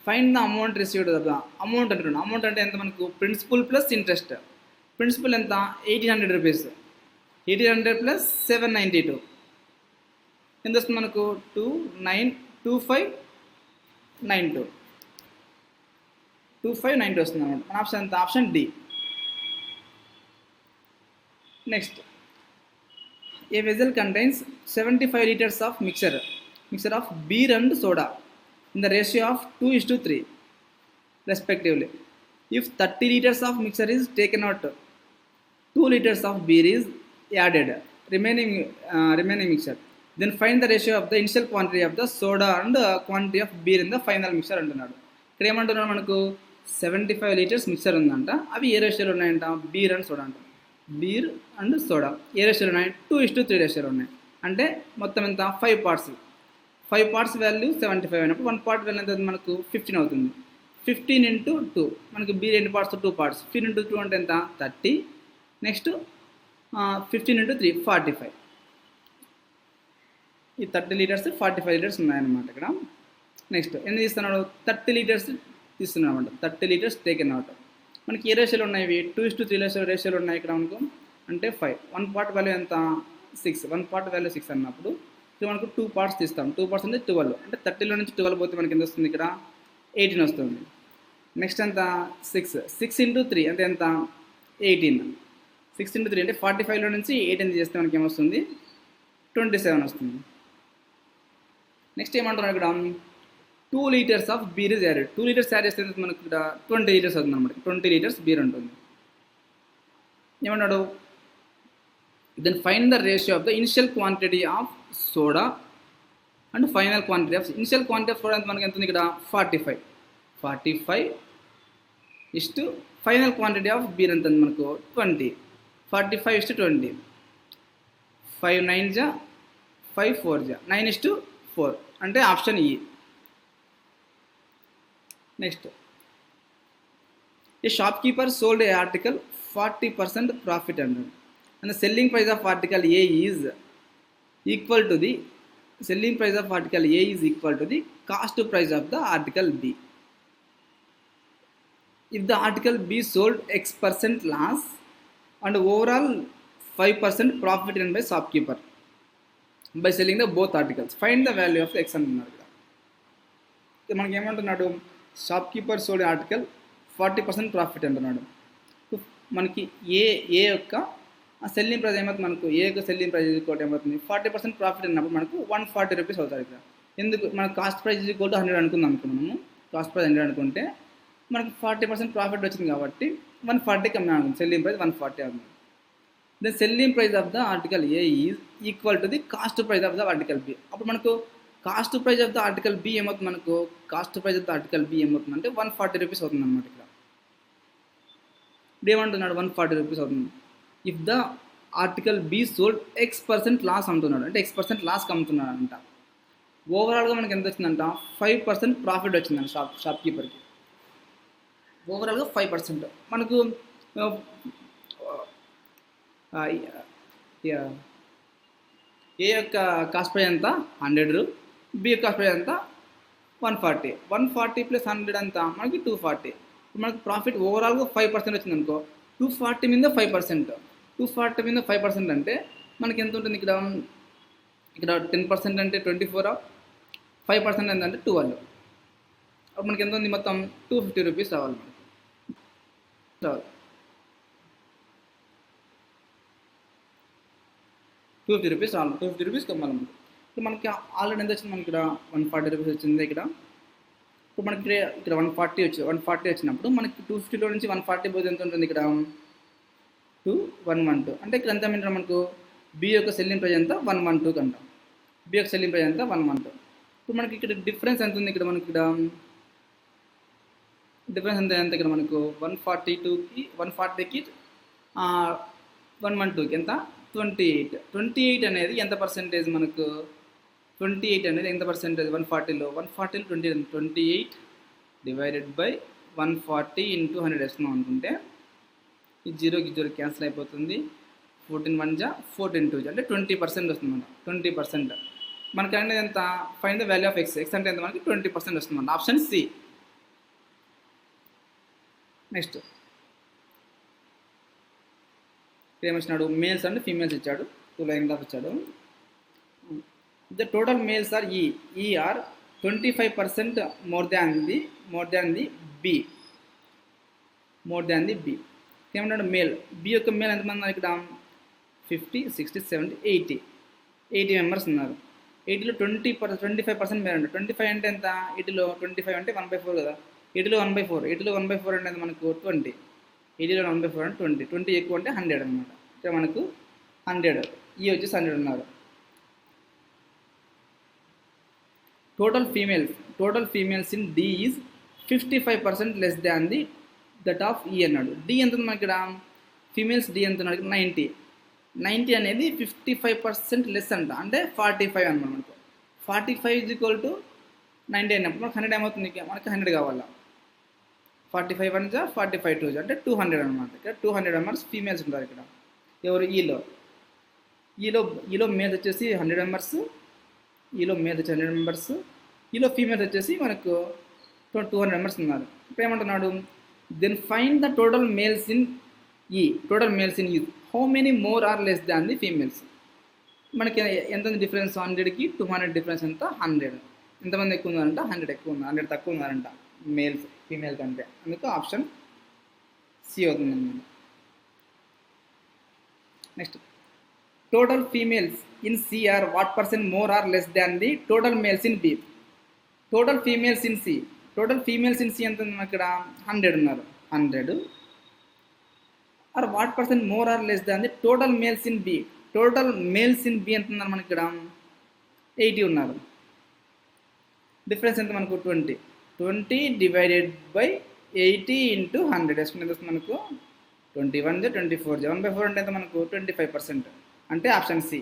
ఫైండ్ ద అమౌంట్ రిసీవ్డ్ కదా. అమౌంట్ అంటున్నాడు. అమౌంట్ అంటే ఎంత మనకు ప్రిన్సిపల్ ప్లస్ ఇంట్రెస్ట్. ప్రిన్సిపల్ ఎంత 1800 రూపీస్. 1800 + 792 ఎంత వస్తుంది మనకు 2592 వస్తుంది అనమాట. మన ఆప్షన్ ఎంత, option D. Next a vessel contains 75 liters of mixture of beer and soda in the ratio of 2:3 respectively. If 30 liters of mixture is taken out, 2 liters of beer is added, remaining mixture, then find the ratio of the initial quantity of the soda and quantity of beer in the final mixture అంటున్నాడు. ఇక్కడ ఏమంటున్నాడు మనకు 75 liters mixture ఉందంట. అవి ఏ రేషియోలో ఉన్నాయంట, beer and soda అంట. Beer and soda ఏ రేషియోలో ఉన్నాయి, 2:3 రేషియోలో ఉన్నాయి. అంటే మొత్తం ఎంత 5 parts వాల్యూ 75 అయినప్పుడు 1 part వాల్యూ ఎంత మనకు 15 అవుతుంది. 15 × 2 మనకు బీర్ ఎన్ని పార్ట్స్ 2 parts. 15 × 2 అంటే ఎంత 30. నెక్స్ట్ 15 × 3 45. ఈ 30 liters 45 liters ఉన్నాయన్నమాట ఇక్కడ. నెక్స్ట్ ఎన్ని తీస్తున్నాడు 30 liters తీస్తున్నాడు అనమాట. 30 liters టేకెన్ అవుట్. మనకి ఏ రేషియోలో ఉన్నాయి, 2:3 రేషియోలో ఉన్నాయి ఇక్కడ మనకు. అంటే 5. 1 part వాల్యూ ఎంత 6. 1 part వాల్యూ 6 అన్నప్పుడు మనకు 2 parts తీస్తాం. 2 parts అంటే 12. అంటే 30లో నుంచి 12 పోతే మనకి ఎంత వస్తుంది ఇక్కడ 18 వస్తుంది. నెక్స్ట్ ఎంత 6 × 3 అంటే ఎంత 18. 6 × 3 అంటే 45లో నుంచి 18 చేస్తే మనకి ఏమొస్తుంది 27 వస్తుంది. నెక్స్ట్ ఏమంటున్నాడు ఇక్కడ 2 liters of beer is added. 2 liters add చేస్తే మనకి ఇక్కడ 20 liters అవుతుంది అనమాట. 20 liters బీర్ ఉంటుంది. ఏమన్నాడు then find the ratio of the initial quantity of soda and final quantity of soda అంటే మనకి ఎంత ఉంది ఇక్కడ 45 45:5 ఫైనల్ క్వాంటిటీ ఆఫ్ బి ఎంత మనకు 20, 45:20, 5 9 జా 5 4 జా 9:4 అంటే ఆప్షన్ ఈ. నెక్స్ట్, ఏ షాప్కీపర్ సోల్డ్ ఏ ఆర్టికల్ 40% ప్రాఫిట్ అన్నాడు, and the selling price of article A is equal to the selling price of article A is equal to the cost price of the article B. If the article B sold X% loss and overall 5% profit earned by shopkeeper by selling the both articles, find the value of X అంటున్నాడు. మనకి ఏమంటున్నాడు, shopkeeper sold article 40% profit అంటున్నాడు. మనకి ఏ యొక్క selling price ఏమవుతుంది, మనకు ఏ యొక్క selling price equal ఏమవుతుంది 40% ప్రాఫిట్ అన్నప్పుడు మనకు 140 రూపీస్ అవుతుంది ఇక్కడ. ఎందుకు, మనకు కాస్ట్ ప్రైస్ ఈక్వల్ టు 100 అనుకుందాం మనము. కాస్ట్ ప్రైస్ 100 అనుకుంటే మనకు 40% ప్రాఫిట్ వచ్చింది కాబట్టి 140 కమ్మి అనుకుంది, సెల్లింగ్ ప్రైస్ 140 అవుతుంది. The selling price of the article A is equal to the cost price of the article B. అప్పుడు మనకు cost price of the article B ఏమవుతుంది, మనకు cost price of the article B ఏమవుతుంది అంటే 140 rupees అవుతుంది అనమాట. ఇక్కడ ఏమంటున్నాడు, 140 రూపీస్ అవుతుంది. If the article B sold X% loss అంటున్నాడు, అంటే X% లాస్కి అమ్ముతున్నాడు అంట. ఓవరాల్గా మనకి ఎంత వచ్చిందంట, 5% ప్రాఫిట్ వచ్చిందంట షాప్కీపర్కి. ఓవరాల్గా 5%. మనకు ఏ యొక్క కాస్ట్ ప్రైస్ ఎంత 100, బి యొక్క కాస్ట్ ప్రైస్ ఎంత 140. 140 + 100 ఎంత మనకి 240. మనకు ప్రాఫిట్ ఓవరాల్గా 5% వచ్చింది అనుకో, 240 మీద 5%, 240 మీద 5% అంటే మనకి ఎంత ఉంటుంది ఇక్కడ 10% అంటే 24, 5% ఎంత అంటే 12. అప్పుడు మనకి ఎంత ఉంది, మొత్తం 250 రూపీస్ రావాలి మనకి. 250 రూపీస్ రావాలి, 250 రూపీస్ కమ్మాలి మనకి. ఇప్పుడు మనకి ఆల్రెడీ ఎంత వచ్చింది, మనకి ఇక్కడ 140 రూపీస్ వచ్చింది ఇక్కడ. ఇప్పుడు మనకి ఇక్కడ 140 వచ్చినప్పుడు మనకి 250లో నుంచి 140 పోతే ఎంత ఉంటుంది ఇక్కడ 112. అంటే ఇక్కడ ఎంత ఏంటంటే మనకు బి యొక్క సెల్లింగ్ ప్రైస్ ఎంత 112 అంటాం. బి యొక్క సెల్లింగ్ ప్రైస్ ఎంత 112. ఇప్పుడు మనకి ఇక్కడ డిఫరెన్స్ ఎంత ఉంది, ఇక్కడ మనకి ఇక్కడ డిఫరెన్స్ ఎంత ఇక్కడ మనకు 140కి 112కి ఎంత 28 అనేది ఎంత పర్సెంటేజ్ మనకు 28 అనేది ఎంత పర్సెంటేజ్ 140లో 28 డివైడెడ్ బై 140 × 100 వేస్తున్నాం అనుకుంటే ఈ 0 క్యాన్సిల్ అయిపోతుంది. 14 1 జా 14 2 జా అంటే 20% వస్తుంది మనకు. 20% మనకి అనేది ఎంత, find the value of X. X అంటే ఎంత మనకి 20% వస్తుంది, ఆప్షన్ సి. నెక్స్ట్ ఏమొచ్చినాడు, మేల్స్ అండ్ ఫీమేల్స్ ఇచ్చాడు, 2 లైన్స్ ఆఫ్ ఇచ్చాడు. The total males are E are 25% more than the B. ఏమన్నాడు, మేల్ బి యొక్క మేల్ ఎంతమంది ఉన్నారు ఇక్కడ 50 60 70 80 మెంబర్స్ ఉన్నారు. 80లో 25% మేల్ అంటారు. 25 అంటే ఎంత, 80లో 25 అంటే 1/4 కదా. 80లో 1/4 అంటే మనకు 20. 80లో 1/4 అంటే 20 ఎక్కువ అంటే 100 అనమాట. ఇక్కడ మనకు 100, ఈ వచ్చేసి 100 ఉన్నారు. Total females in D is 55% less than the that of E అన్నాడు. డి ఎంత ఉంది మనకి ఇక్కడ, ఫీమేల్స్ డి ఎంత ఉన్నాడు 90 అనేది 55% లెస్ అంట, అంటే 45 అనమాట. మనకు 45 = 90 అయినప్పుడు మనకు 100 ఏమవుతుంది, మనకి 100 కావాలా. 45 1 జా 45 2 జా అంటే 200 అనమాట. ఇక్కడ 200 మెంబర్స్ ఫీమేల్స్ ఉంటారు. ఇక్కడ ఎవరు, ఈలో మేల్స్ వచ్చేసి 100 మెంబర్స్, ఈలో మేల్స్ వచ్చి 100 మెంబర్స్, ఈలో ఫీమేల్స్ వచ్చేసి మనకు 200 మెంబర్స్ ఉన్నారు. ఇప్పుడు ఏమంటున్నాడు, then find the total males in E. How many more or less than the females. మనకి ఎంత డిఫరెన్స్ 100కి 200 డిఫరెన్స్ ఎంత 100. ఎంతమంది ఎక్కువ ఉన్నారంట 100 ఎక్కువ ఉన్నారు, 100 తక్కువ ఉన్నారంట మేల్స్ ఫీమేల్ కంటే. అందుకు ఆప్షన్ సి అవుతుంది అన్నమాట. Next, total females in C are what % more or less than the total males in B. Total females in C ఎంత ఉంది ఇక్కడ 100 ఉన్నారు. 100 are what % more or less than the total males in B. Total males in B ఎంత ఉన్నారు మనకి ఇక్కడ 80 ఉన్నారు. Difference ఎంత మనకు 20 డివైడెడ్ బై 80 ఇంటూ 100 వేసుకునే ఎంత వస్తుంది మనకు 21 24 1/4 అంటే ఎంత మనకు 25%, అంటే option C.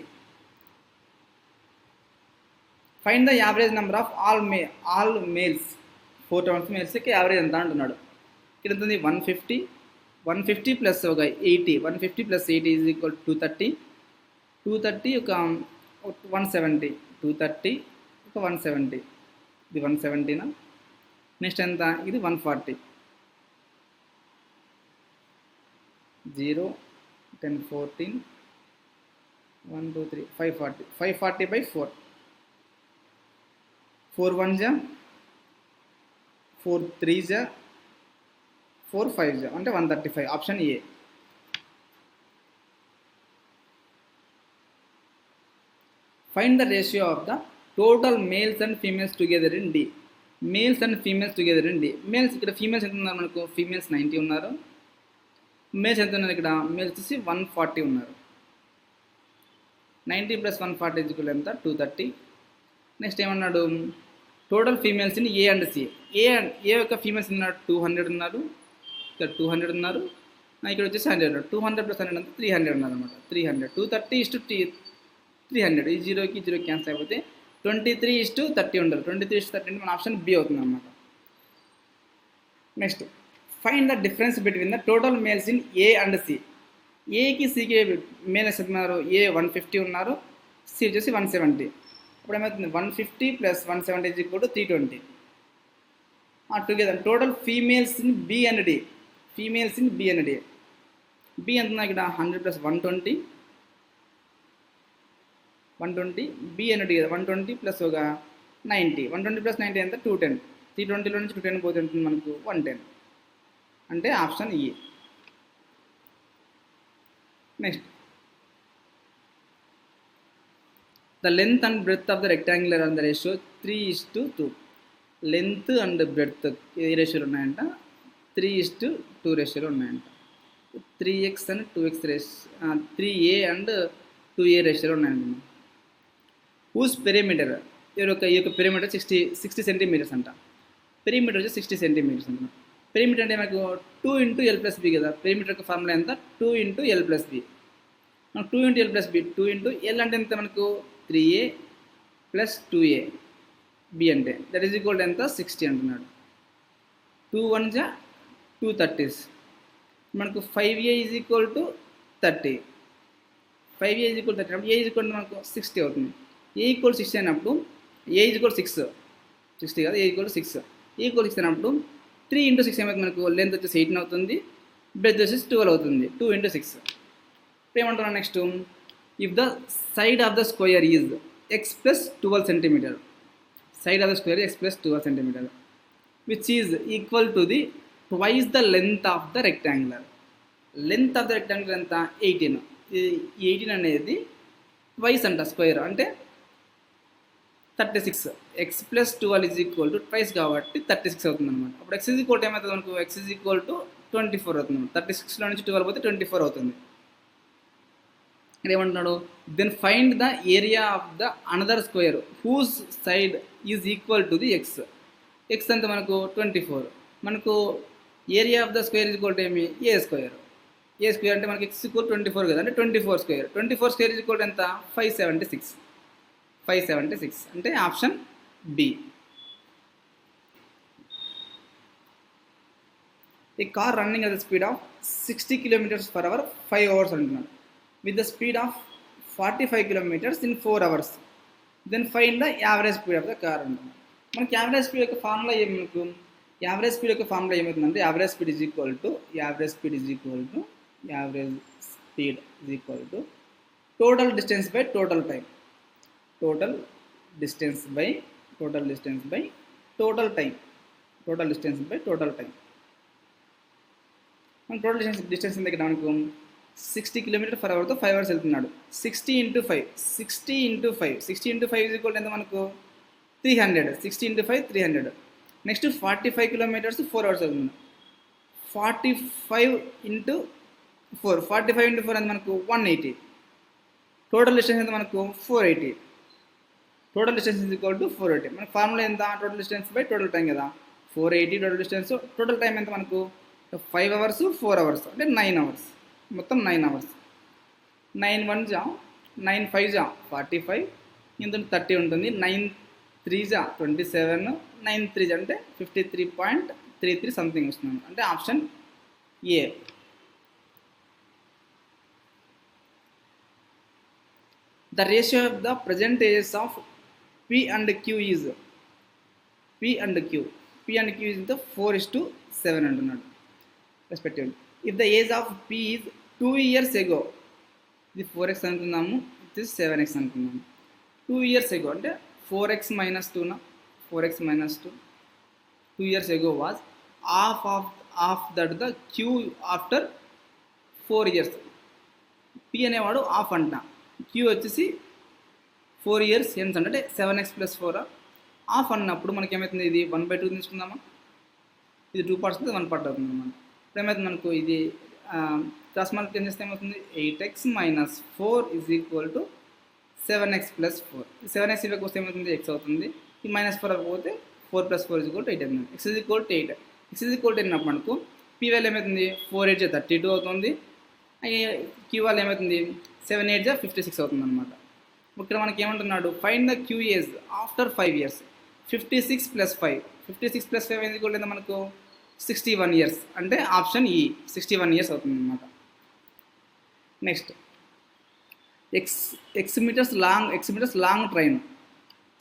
Find the average number of all males 4 towns మేల్స్కి యావరేజ్ ఎంత అంటున్నాడు. ఇక్కడ ఎంత ఉంది 150 ప్లస్ ఒక 80 150 ప్లస్ 80 ఈజ్ ఈక్వల్ 230 ఒక 170 230 ఒక 170 ఇది 170నా. నెక్స్ట్ ఎంత ఇది 140 0 10 14 1 2 3 540 by 4 4 1 जा 4 3 जा 4 5 जा అంటే 135 option A. Find the ratio of the total males and females together in D. Males and females together in D. Males ఇక్కడ ఫీమేల్స్ ఎంత ఉన్నారు మనకు, ఫీమేల్స్ 90 ఉన్నారు, మేల్స్ ఎంత ఉన్నారు ఇక్కడ మేల్స్ వచ్చి 140 ఉన్నారు. 90 ప్లస్ 140 ఈక్వల్ ఎంత 230. నెక్స్ట్ ఏమన్నాడు total females in A and C. A యొక్క ఫీమేల్స్ ఉన్నారు 200 ఉన్నారు, ఇక్కడ 200 ఉన్నారు, ఇక్కడ వచ్చేసి 100 200 ప్లస్ 100 అంటే 300 ఉన్నారు అనమాట. 300 230 300 ఈ 0కి 0 క్యాన్సిల్ అయిపోతే 23:30 ఉండదు. 23:30 అంటే మన ఆప్షన్ బి అవుతుంది అనమాట. Next find the difference between the total males in A and C. ఏకి సికి మేల్స్ ఉన్నారు, ఏ 150 ఉన్నారు, సి వచ్చేసి 170. అప్పుడు ఏమవుతుంది 150 plus 170 is equal to 320. Together total females in B and D. Females in B and D. B ఎంత ఇక్కడ 100 plus 120 B and D కదా 120 ప్లస్ ఒక 90 120 ప్లస్ 90 ఎంత 210. 320లో నుంచి 210 పోతే ఉంటుంది మనకు 110, అంటే option E. Next the length and breadth of the rectangular on the ratio 3:2. Length and breadth ఏ రేషియోలు ఉన్నాయంట 3:2 రేషియోలు ఉన్నాయంట. 3x and 2x ratio 3a and 2a రేషియోలు ఉన్నాయండి. హూస్ పెరిమీటర్ ఈ యొక్క పెరిమీటర్ 60 సెంటీమీటర్స్ అంట. పెరిమీటర్ వచ్చి 60 సెంటీమీటర్స్ అంట. పెరిమీటర్ అంటే మనకు 2 ఇంటూ ఎల్ ప్లస్ బి కదా. పెరిమీటర్ యొక్క ఫార్ములా ఎంత 2 into L plus B. 2 into L plus B 2 into L అంటే ఎంత మనకు 3a ప్లస్ 2a బి అంటే దట్ ఈజ్ ఈక్వల్ ఎంత 60 అంటున్నాడు. 2 1 జా 230s మనకు 5a is equal to 30. 5a is equal 30 అప్పుడు a ఈజ్ ఈక్వల్ మనకు 60 అవుతుంది. a ఈక్వల్ 60 అయినప్పుడు a ఈజ్ ఈక్వల్ 6 60 కాదు a ఈక్వల్ 6. a ఈక్వల్ 6 అయినప్పుడు 3 ఇంటూ 6 ఏమైతే మనకు లెంత్ వచ్చేసి 18 అవుతుంది, బ్రెడ్త్ వచ్చేసి 12 అవుతుంది. 2 ఇంటూ 6 ఇప్పుడు ఏమంటున్నాను next if the side of the square is X plus 12 centimetre. Side of the square X plus 12 centimetre which is equal to the twice the length of the rectangular. Length of the rectangular ఎంత 18. ఈ 18 అనేది twice అంట square అంటే 36. X plus 12 is equal to twice కాబట్టి 36 అవుతుంది అనమాట. అప్పుడు X is equal ఏమవుతుంది మనకు ఎక్స్ ఈజ్ ఈక్వల్ టు 24 అవుతుంది. 36లో నుంచి 12 పోతే 24 అవుతుంది. ఇక్కడ ఏమంటున్నాడు then find the area of the another square whose side is equal to the X. X అంత మనకు 24. మనకు area of the square is equal to ఏమి ఏ స్క్వేర్. ఏ స్క్వేర్ అంటే మనకి ఎక్స్ ఈక్వల్ 24 కదా అంటే 24 స్క్వేర్. 24 స్క్వేర్ ఈజ్ ఈక్వల్ ఎంత 576 అంటే option B. A car running at the speed of 60 kilometres per hour 5 hours అంటున్నాడు with the speed of 45 kilometers in 4 hours. Then find the average speed of the car అంటున్నాడు. మనకి average speed యొక్క formula ఏమి మనకు average speed యొక్క formula ఏమవుతుందంటే average speed is equal to total distance by total time. Total distance by total time. మన total distance ఎంత ఇక్కడ మనకు 60 km/hతో 5 hours వెళ్తున్నాడు. 60 ఇంటూ 5 ఈజ్ ఈక్వల్ ఎంత మనకు 300. 60 ఇంటూ 5 300. నెక్స్ట్ 45 kilometers 4 hours అవుతుంది. 45 ఇంటూ 4 ఎంత మనకు 180. టోటల్ డిస్టెన్స్ ఎంత మనకు 480. Total distance is equal to 480. మన ఫార్ములా ఎంత total distance by total time కదా. 480 టోటల్ డిస్టెన్స్. టోటల్ టైం ఎంత మనకు 5 అవర్స్ 4 అవర్స్ అంటే 9 అవర్స్, మొత్తం 9 అవర్స్. 9 1 జా 9 5 జా 45, ఇంత 30 ఉంటుంది. 9 3 జా 27, 9 3 జా అంటే 53.33 సంథింగ్ వస్తుంది. అంటే option A. The ratio of the percentages of P and Q is P and Q is the 4:7 అంటున్నాడు respectively. If the age of P is 2 years ago, ఇది 4x అనుకుందాము, ఇది 7x అనుకుందాము. 2 years ago అంటే 4x minus 2 నా 4x minus 2 2 years ago was half that the Q after 4 years. P అనేవాడు half అంట, Q వచ్చేసి 4 years హెన్స్ అంటే 7x + 4 హాఫ్ అన్నప్పుడు మనకి ఏమవుతుంది, ఇది 1/2 తీసుకుందామా, ఇది 2 పార్ట్స్ అయితే 1 పార్ట్ అవుతుంది అన్నమాట. ఇప్పుడు ఏమవుతుంది మనకు ఇది క్రాస్ మల్టిప్లికేషన్ చేస్తే ఏమవుతుంది, 8x minus 4 = 7x + 4. 7x ఇవ్వక వస్తే ఏమవుతుంది, x అవుతుంది. ఈ -4 పోతే 4 + 4 = 8 అవుతుంది. x = 8. x = 8 అన్నప్పుడు మనకు P వాల్యూ ఏమవుతుంది, 4 8 32 అవుతుంది. Q వాల్యూ ఏమవుతుంది, 7 8 56 అవుతుంది అనమాట. ఇక్కడ మనకి ఏమంటున్నాడు, find the Q age after 5 years. 56 + 5 56 + 5 ఎందుకు లేదా మనకు 61 years అంటే ఆప్షన్ ఈ 61 years అవుతుంది అనమాట. Next x meters long train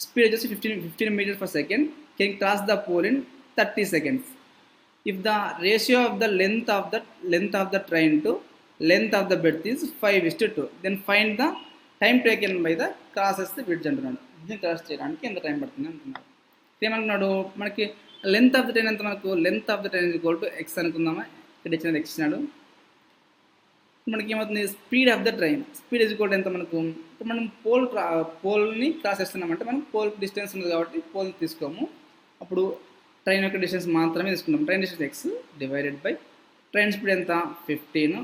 speed వచ్చేసి 15 meters per second can cross the pole in 30 seconds. If the ratio of the length of the train to length of the breadth is 5:2, then find the time taken by the crosses the bridge అంటున్నాడు. దీన్ని cross చేయడానికి ఎంత time పడుతుంది అంటున్నాడు. ఏమంటున్నాడు, మనకి length of the train ఎంత, మనకు length of the train = x అనుకుందామా, ఇక్కడ ఇచ్చిన x ఇచ్చినాడు. మనకి ఏమవుతుంది, speed of the train speed = ఎంత మనకు, ఇప్పుడు మనం పోల్ని క్రాస్ చేస్తున్నామంటే మనం పోల్ డిస్టెన్స్ ఉంది కాబట్టి పోల్ తీసుకోము, అప్పుడు ట్రైన్ యొక్క డిస్టెన్స్ మాత్రమే తీసుకుంటాం. Train distance x divided by train speed ఎంత 15,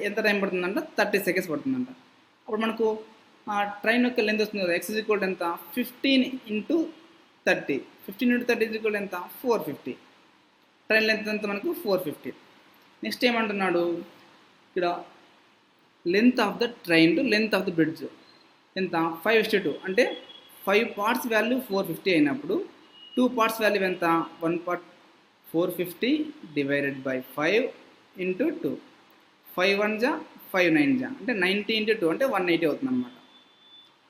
ఎంత టైం పడుతుందంట 30 seconds పడుతుందంట. అప్పుడు మనకు ట్రైన్ యొక్క లెంత్ వస్తుంది కదా, x = ఎంత 15 × 30 15 × 30 = ఎంత 450. ట్రైన్ లెంత్ ఎంత మనకు 450. నెక్స్ట్ ఏమంటున్నాడు, ఇక్కడ length of the train to length of the bridge ఎంత 5:2 అంటే 5 parts వాల్యూ 450 అయినప్పుడు 2 parts వాల్యూ ఎంత 1 part 450 డివైడెడ్ బై 5 × 2 5 1 జా 5 9 జా అంటే 90 × 2 అంటే 180 అవుతుంది అనమాట.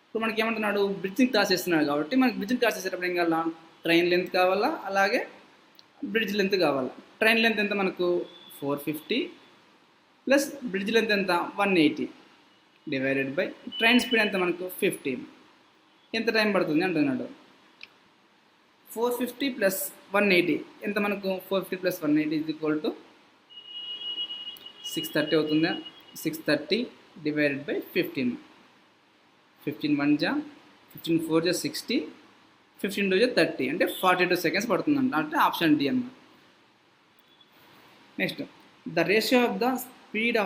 ఇప్పుడు మనకి ఏమంటున్నాడు, బ్రిడ్జ్ని క్రాస్ చేస్తున్నాడు కాబట్టి మనకి బ్రిడ్జ్ని క్రాస్ చేసేటప్పుడు ఏం కావాలా, ట్రైన్ లెంత్ కావాలా, అలాగే బ్రిడ్జ్ లెంత్ కావాలా. ట్రైన్ లెంత్ ఎంత మనకు 450 ప్లస్ బ్రిడ్జ్ లెంత్ ఎంత 180 డివైడెడ్ బై ట్రైన్ స్పీడ్ ఎంత మనకు 15. ఎంత టైం పడుతుంది అంటున్నాడు. 450 + 180 ఎంత మనకు, 450 + 180 = 630 అవుతుందా. 630 డివైడెడ్ బై 15 15 1 జా 15 4 జా 60 15 2 జా 30 అంటే 42 seconds పడుతుందంట. అంటే ఆప్షన్ డి అన్నమాట. Next the ratio of the speed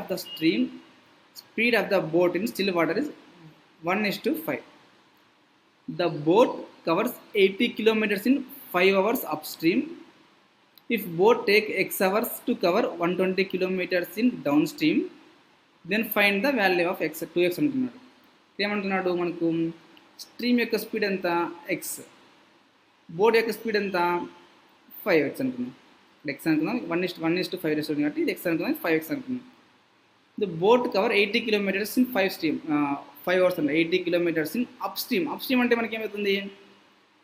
of the boat in still water is 1:5. The boat covers 80 kilometers in 5 hours upstream. If boat take x hours to cover 120 kilometers in downstream, then find the value of x 2x అంటున్నాడు. ఏమంటున్నాడు, మనకు stream యొక్క speed ఎంత x, boat యొక్క speed ఎంత 5x అనుకున్నాం. x అనుకున్నాం 1:5 ratio కాబట్టి ఇది x అనుకున్నాం 5x అనుకున్నాం. The boat cover 80 kilometers in 5 hours అంటే 80 kilometers in upstream. అప్స్ట్రీమ్ అంటే మనకి ఏమవుతుంది,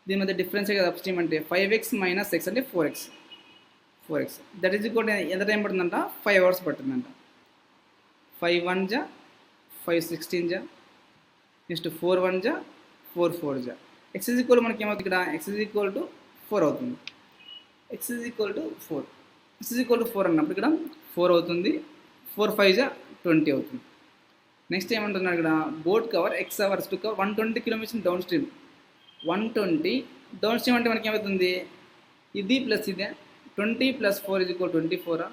దీని మధ్య డిఫరెన్సే కదా అప్స్ట్రీమ్ అంటే 5x - x అంటే 4x దట్ ఈజ్ ఈక్వల్ ఎంత టైం పడుతుందంట 5 hours పడుతుందంట. 5 1 జా 5 16 జా నెక్స్ట్ 4 1 జా 4 4 జా x = మనకి ఏమవుతుంది, ఇక్కడ x = 4 అవుతుంది. x = 4 అన్నప్పుడు ఇక్కడ 4 అవుతుంది. 4 5 జా 20 అవుతుంది. నెక్స్ట్ ఏమంటున్నారు, ఇక్కడ boat cover x hours to cover 120 kilometers down stream. 120 down stream అంటే మనకి ఏమవుతుంది, ఇది ప్లస్ ఇదే 20 + 4 = 24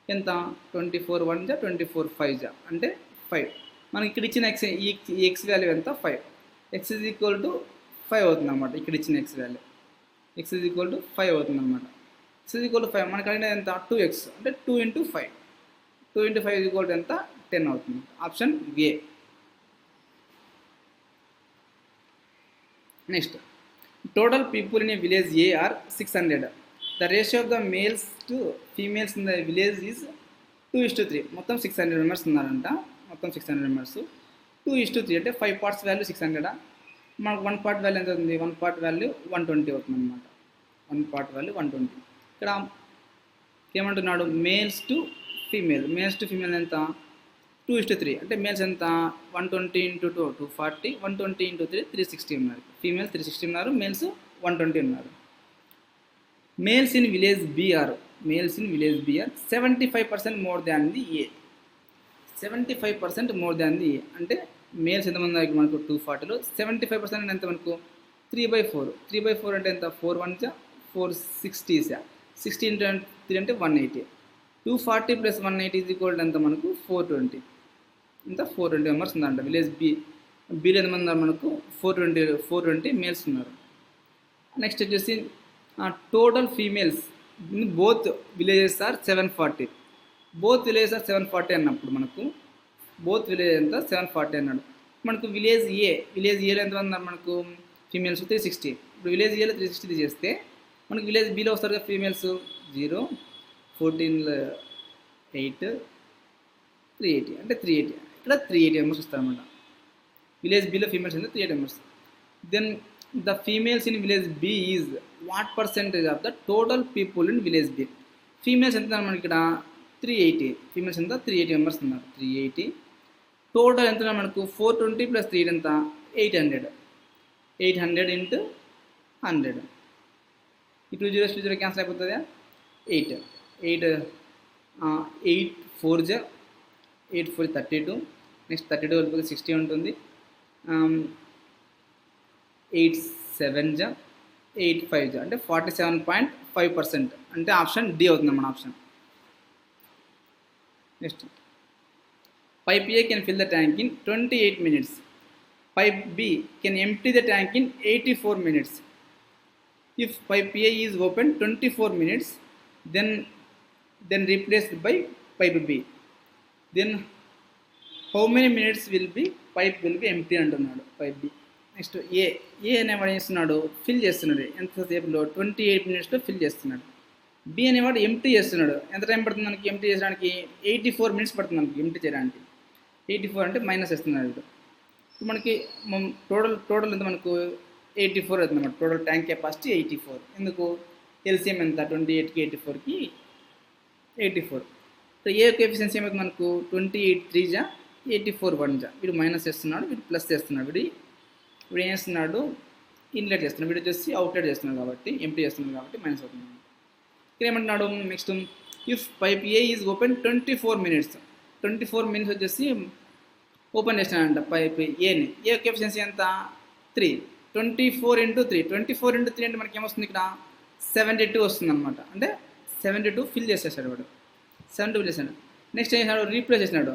ఎంత 24 1 జా 24 5 జా అంటే 5. మనకి ఇక్కడ ఇచ్చిన ఈ x వాల్యూ ఎంత 5. x = 5 అవుతుంది అన్నమాట. ఇక్కడ ఇచ్చిన x వాల్యూ x = 5 అవుతుంది అన్నమాట. సిక్స్ ఈక్వల్ టు 5 మనకు అడిగినది ఎంత 2x అంటే 2 ఇంటూ 5 2 ఇంటూ 5 ఈక్వల్ టు ఎంత 10 అవుతుంది. Option A. Next total people in a village A are 600. The ratio of the males to females in the village is 2:3. మొత్తం 600 members ఉన్నారంట. మొత్తం 600 మెంబర్స్ 2:3 అంటే 5 parts value 600. మనకు 1 పార్ట్ వాల్యూ ఎంత అవుతుంది? 1 part value 120 అవుతుంది అనమాట. 1 పార్ట్ వాల్యూ 120. ఇక్కడ ఏమంటున్నాడు? మేల్స్ టు ఫీమేల్ ఎంత 2:3 అంటే మేల్స్ ఎంత 120 ఇంటూ 2 240 120 ఇంటూ 3 360 ఉన్నారు. ఫీమేల్స్ 360 ఉన్నారు, మేల్స్ 120 ఉన్నారు. Males in village B are 75% more than the A. 75% more than the A అంటే మేల్స్ ఎంతమంది ఉన్నారు మనకు 240లో 75% ఎంత మనకు 3/4. 3/4 అంటే ఎంత 4 1 460 60 ఇంటూ 3 అంటే 180. 240 ప్లస్ 180 ఈజ్ ఈక్వల్ ఎంత మనకు 420. ఇంత 420 మెంబర్స్ ఉందంట విలేజ్ బీలో ఎంతమంది ఉన్నారు మనకు 420 మేల్స్ ఉన్నారు. నెక్స్ట్ వచ్చేసి total females both villages are 740. Both villages are 740 అన్నప్పుడు మనకు బోత్ విలేజ్ ఎంత 740 అన్నాడు. మనకు విలేజ్ ఏలో ఎంతమంది ఉన్నారు మనకు ఫీమేల్స్ 360. ఇప్పుడు విలేజ్ ఏలో 360 చేస్తే మనకు విలేజ్ బీలో వస్తారు కదా ఫీమేల్స్ 0 14 8 380 అంటే 380. ఇక్కడ 380 మెంబర్స్ వస్తారన్నమాట. విలేజ్ బీలో ఫీమేల్స్ అంటే 380 members. Then the females in village B is what percentage of the total people in village B. Females ఎంత మనకి ఇక్కడ 380. ఫీమేల్స్ ఎంత 380 మెంబర్స్ ఉన్నారు. 380 టోటల్ ఎంత మనకు 420 ప్లస్ 3 ఎంత 800. 800 ఇంటూ 100. ఈ 2 zeros 2 zeros క్యాన్సిల్ అయిపోతుందా 8 4 32. నెక్స్ట్ 32 వెళ్ళిపోతే 60 ఉంటుంది. 8 7 8 5 అంటే 47.5% అంటే ఆప్షన్ డి అవుతుంది మన option. Next pipe A can fill the tank in 28 minutes. Pipe B can empty the tank in 84 minutes. If pipe A is open 24 minutes, then replaced by pipe B, then how many minutes pipe will be empty అంటున్నాడు pipe B. Next ఏ అనేవాడు ఏం చేస్తున్నాడు fill చేస్తున్నాడు ఎంతసేపులో 28 minutesలో fill చేస్తున్నాడు. B అనేవాడు empty చేస్తున్నాడు. ఎంత time పడుతుంది మనకి ఎంప్టీ చేయడానికి 84 minutes పడుతుంది మనకి ఎంప్టీ చేయడానికి. 84 అంటే మైనస్ వేస్తున్నాడు. ఇప్పుడు మనకి టోటల్ ఎంత మనకు 84 అవుతుంది అన్నమాట. Total tank capacity 84. ఎందుకు ఎల్సిఎం ఎంత 28కి 84కి 84. సో ఏ కోఎఫిషియన్సీ ఏమవుతుంది మనకు 28 3 84 1 వీడు మైనస్ చేస్తున్నాడు, వీడు ప్లస్ చేస్తున్నాడు. వీడు ఏం చేస్తున్నాడు ఇన్లెట్ చేస్తున్నాడు, వీడు వచ్చేసి అవుట్లెట్ చేస్తున్నాడు కాబట్టి ఎంప్టీ చేస్తున్నాడు కాబట్టి మైనస్ అవుతుంది. ఇక్కడ ఏమంటున్నాడు next if pipe A is open 24 minutes. 24 minutes వచ్చేసి ఓపెన్ చేసినాడంట పైప్ ఏని. ఏ కోఎఫిషియన్సీ ఎంత 3. 24 ఇంటూ 3 అంటే మనకి ఏమొస్తుంది ఇక్కడ 72 వస్తుంది అనమాట. అంటే 72 ఫిల్ చేసేసాడు వాడు. 72 ఫిల్ చేశాడు. నెక్స్ట్ ఏం చేసినాడు రీప్లేస్ చేసినాడు.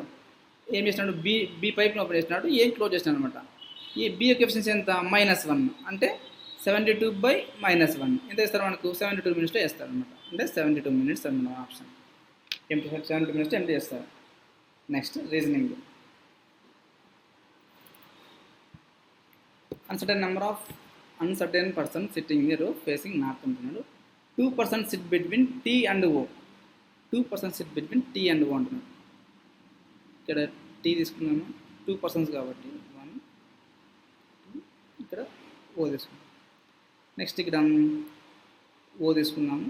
ఏం చేసినాడు బి పైప్ని ఓపెన్ చేసినాడు, ఏం క్లోజ్ చేసినాడు అనమాట. ఈ బి యొక్క ఎఫిషియన్సీ ఎంత -1 అంటే 72/-1 ఎంత ఇస్తారు మనకు 72 minutesలో వేస్తారు అనమాట. అంటే 72 minutes అన్నమాట ఆప్షన్. 72 minutes ఎంటర్ చేస్తారు. Next reasoning. uncertain person sitting in the row facing north అంటున్నాడు. 2 persons sit between T and O. 2 persons sit between T and O అంటున్నాడు. ఇక్కడ T తీసుకున్నాము 2 persons కాబట్టి 1 2 ఇక్కడ O తీసుకున్నాము. నెక్స్ట్ ఇక్కడ O తీసుకున్నాము,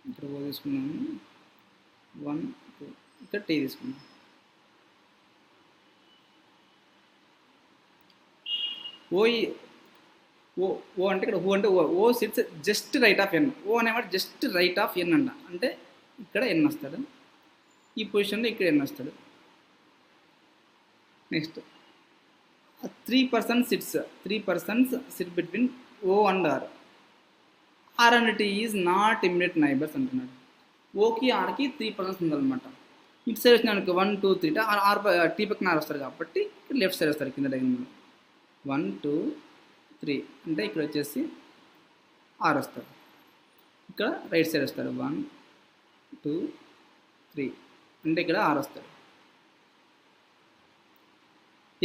ఇక్కడ O తీసుకున్నాము 1 2 ఇక్కడ T తీసుకున్నాము. ఓ అంటే ఇక్కడ ఓ సిట్స్ జస్ట్ రైట్ ఆఫ్ ఎన్. ఓ అనేవాడు జస్ట్ రైట్ ఆఫ్ ఎన్ అంట. అంటే ఇక్కడ ఎన్ వస్తాడు, ఈ పొజిషన్లో ఇక్కడ ఎన్ వస్తాడు. Next 3 persons sit between O and R. R and T is not immediate neighbours అంటున్నాడు. ఓకి ఆర్కి 3 persons ఉందన్నమాట. ఇటు సైడ్ వచ్చిన 1 2 3 ఆర్ టీ పక్కన ఆర్ వస్తారు కాబట్టి ఇక్కడ లెఫ్ట్ సైడ్ వస్తారు కింద డయాగ్రామ్లో 1 2 3 అంటే ఇక్కడ వచ్చేసి ఆర్ వస్తారు. ఇక్కడ రైట్ సైడ్ వస్తాడు 1 2 3 అంటే ఇక్కడ R వస్తాడు.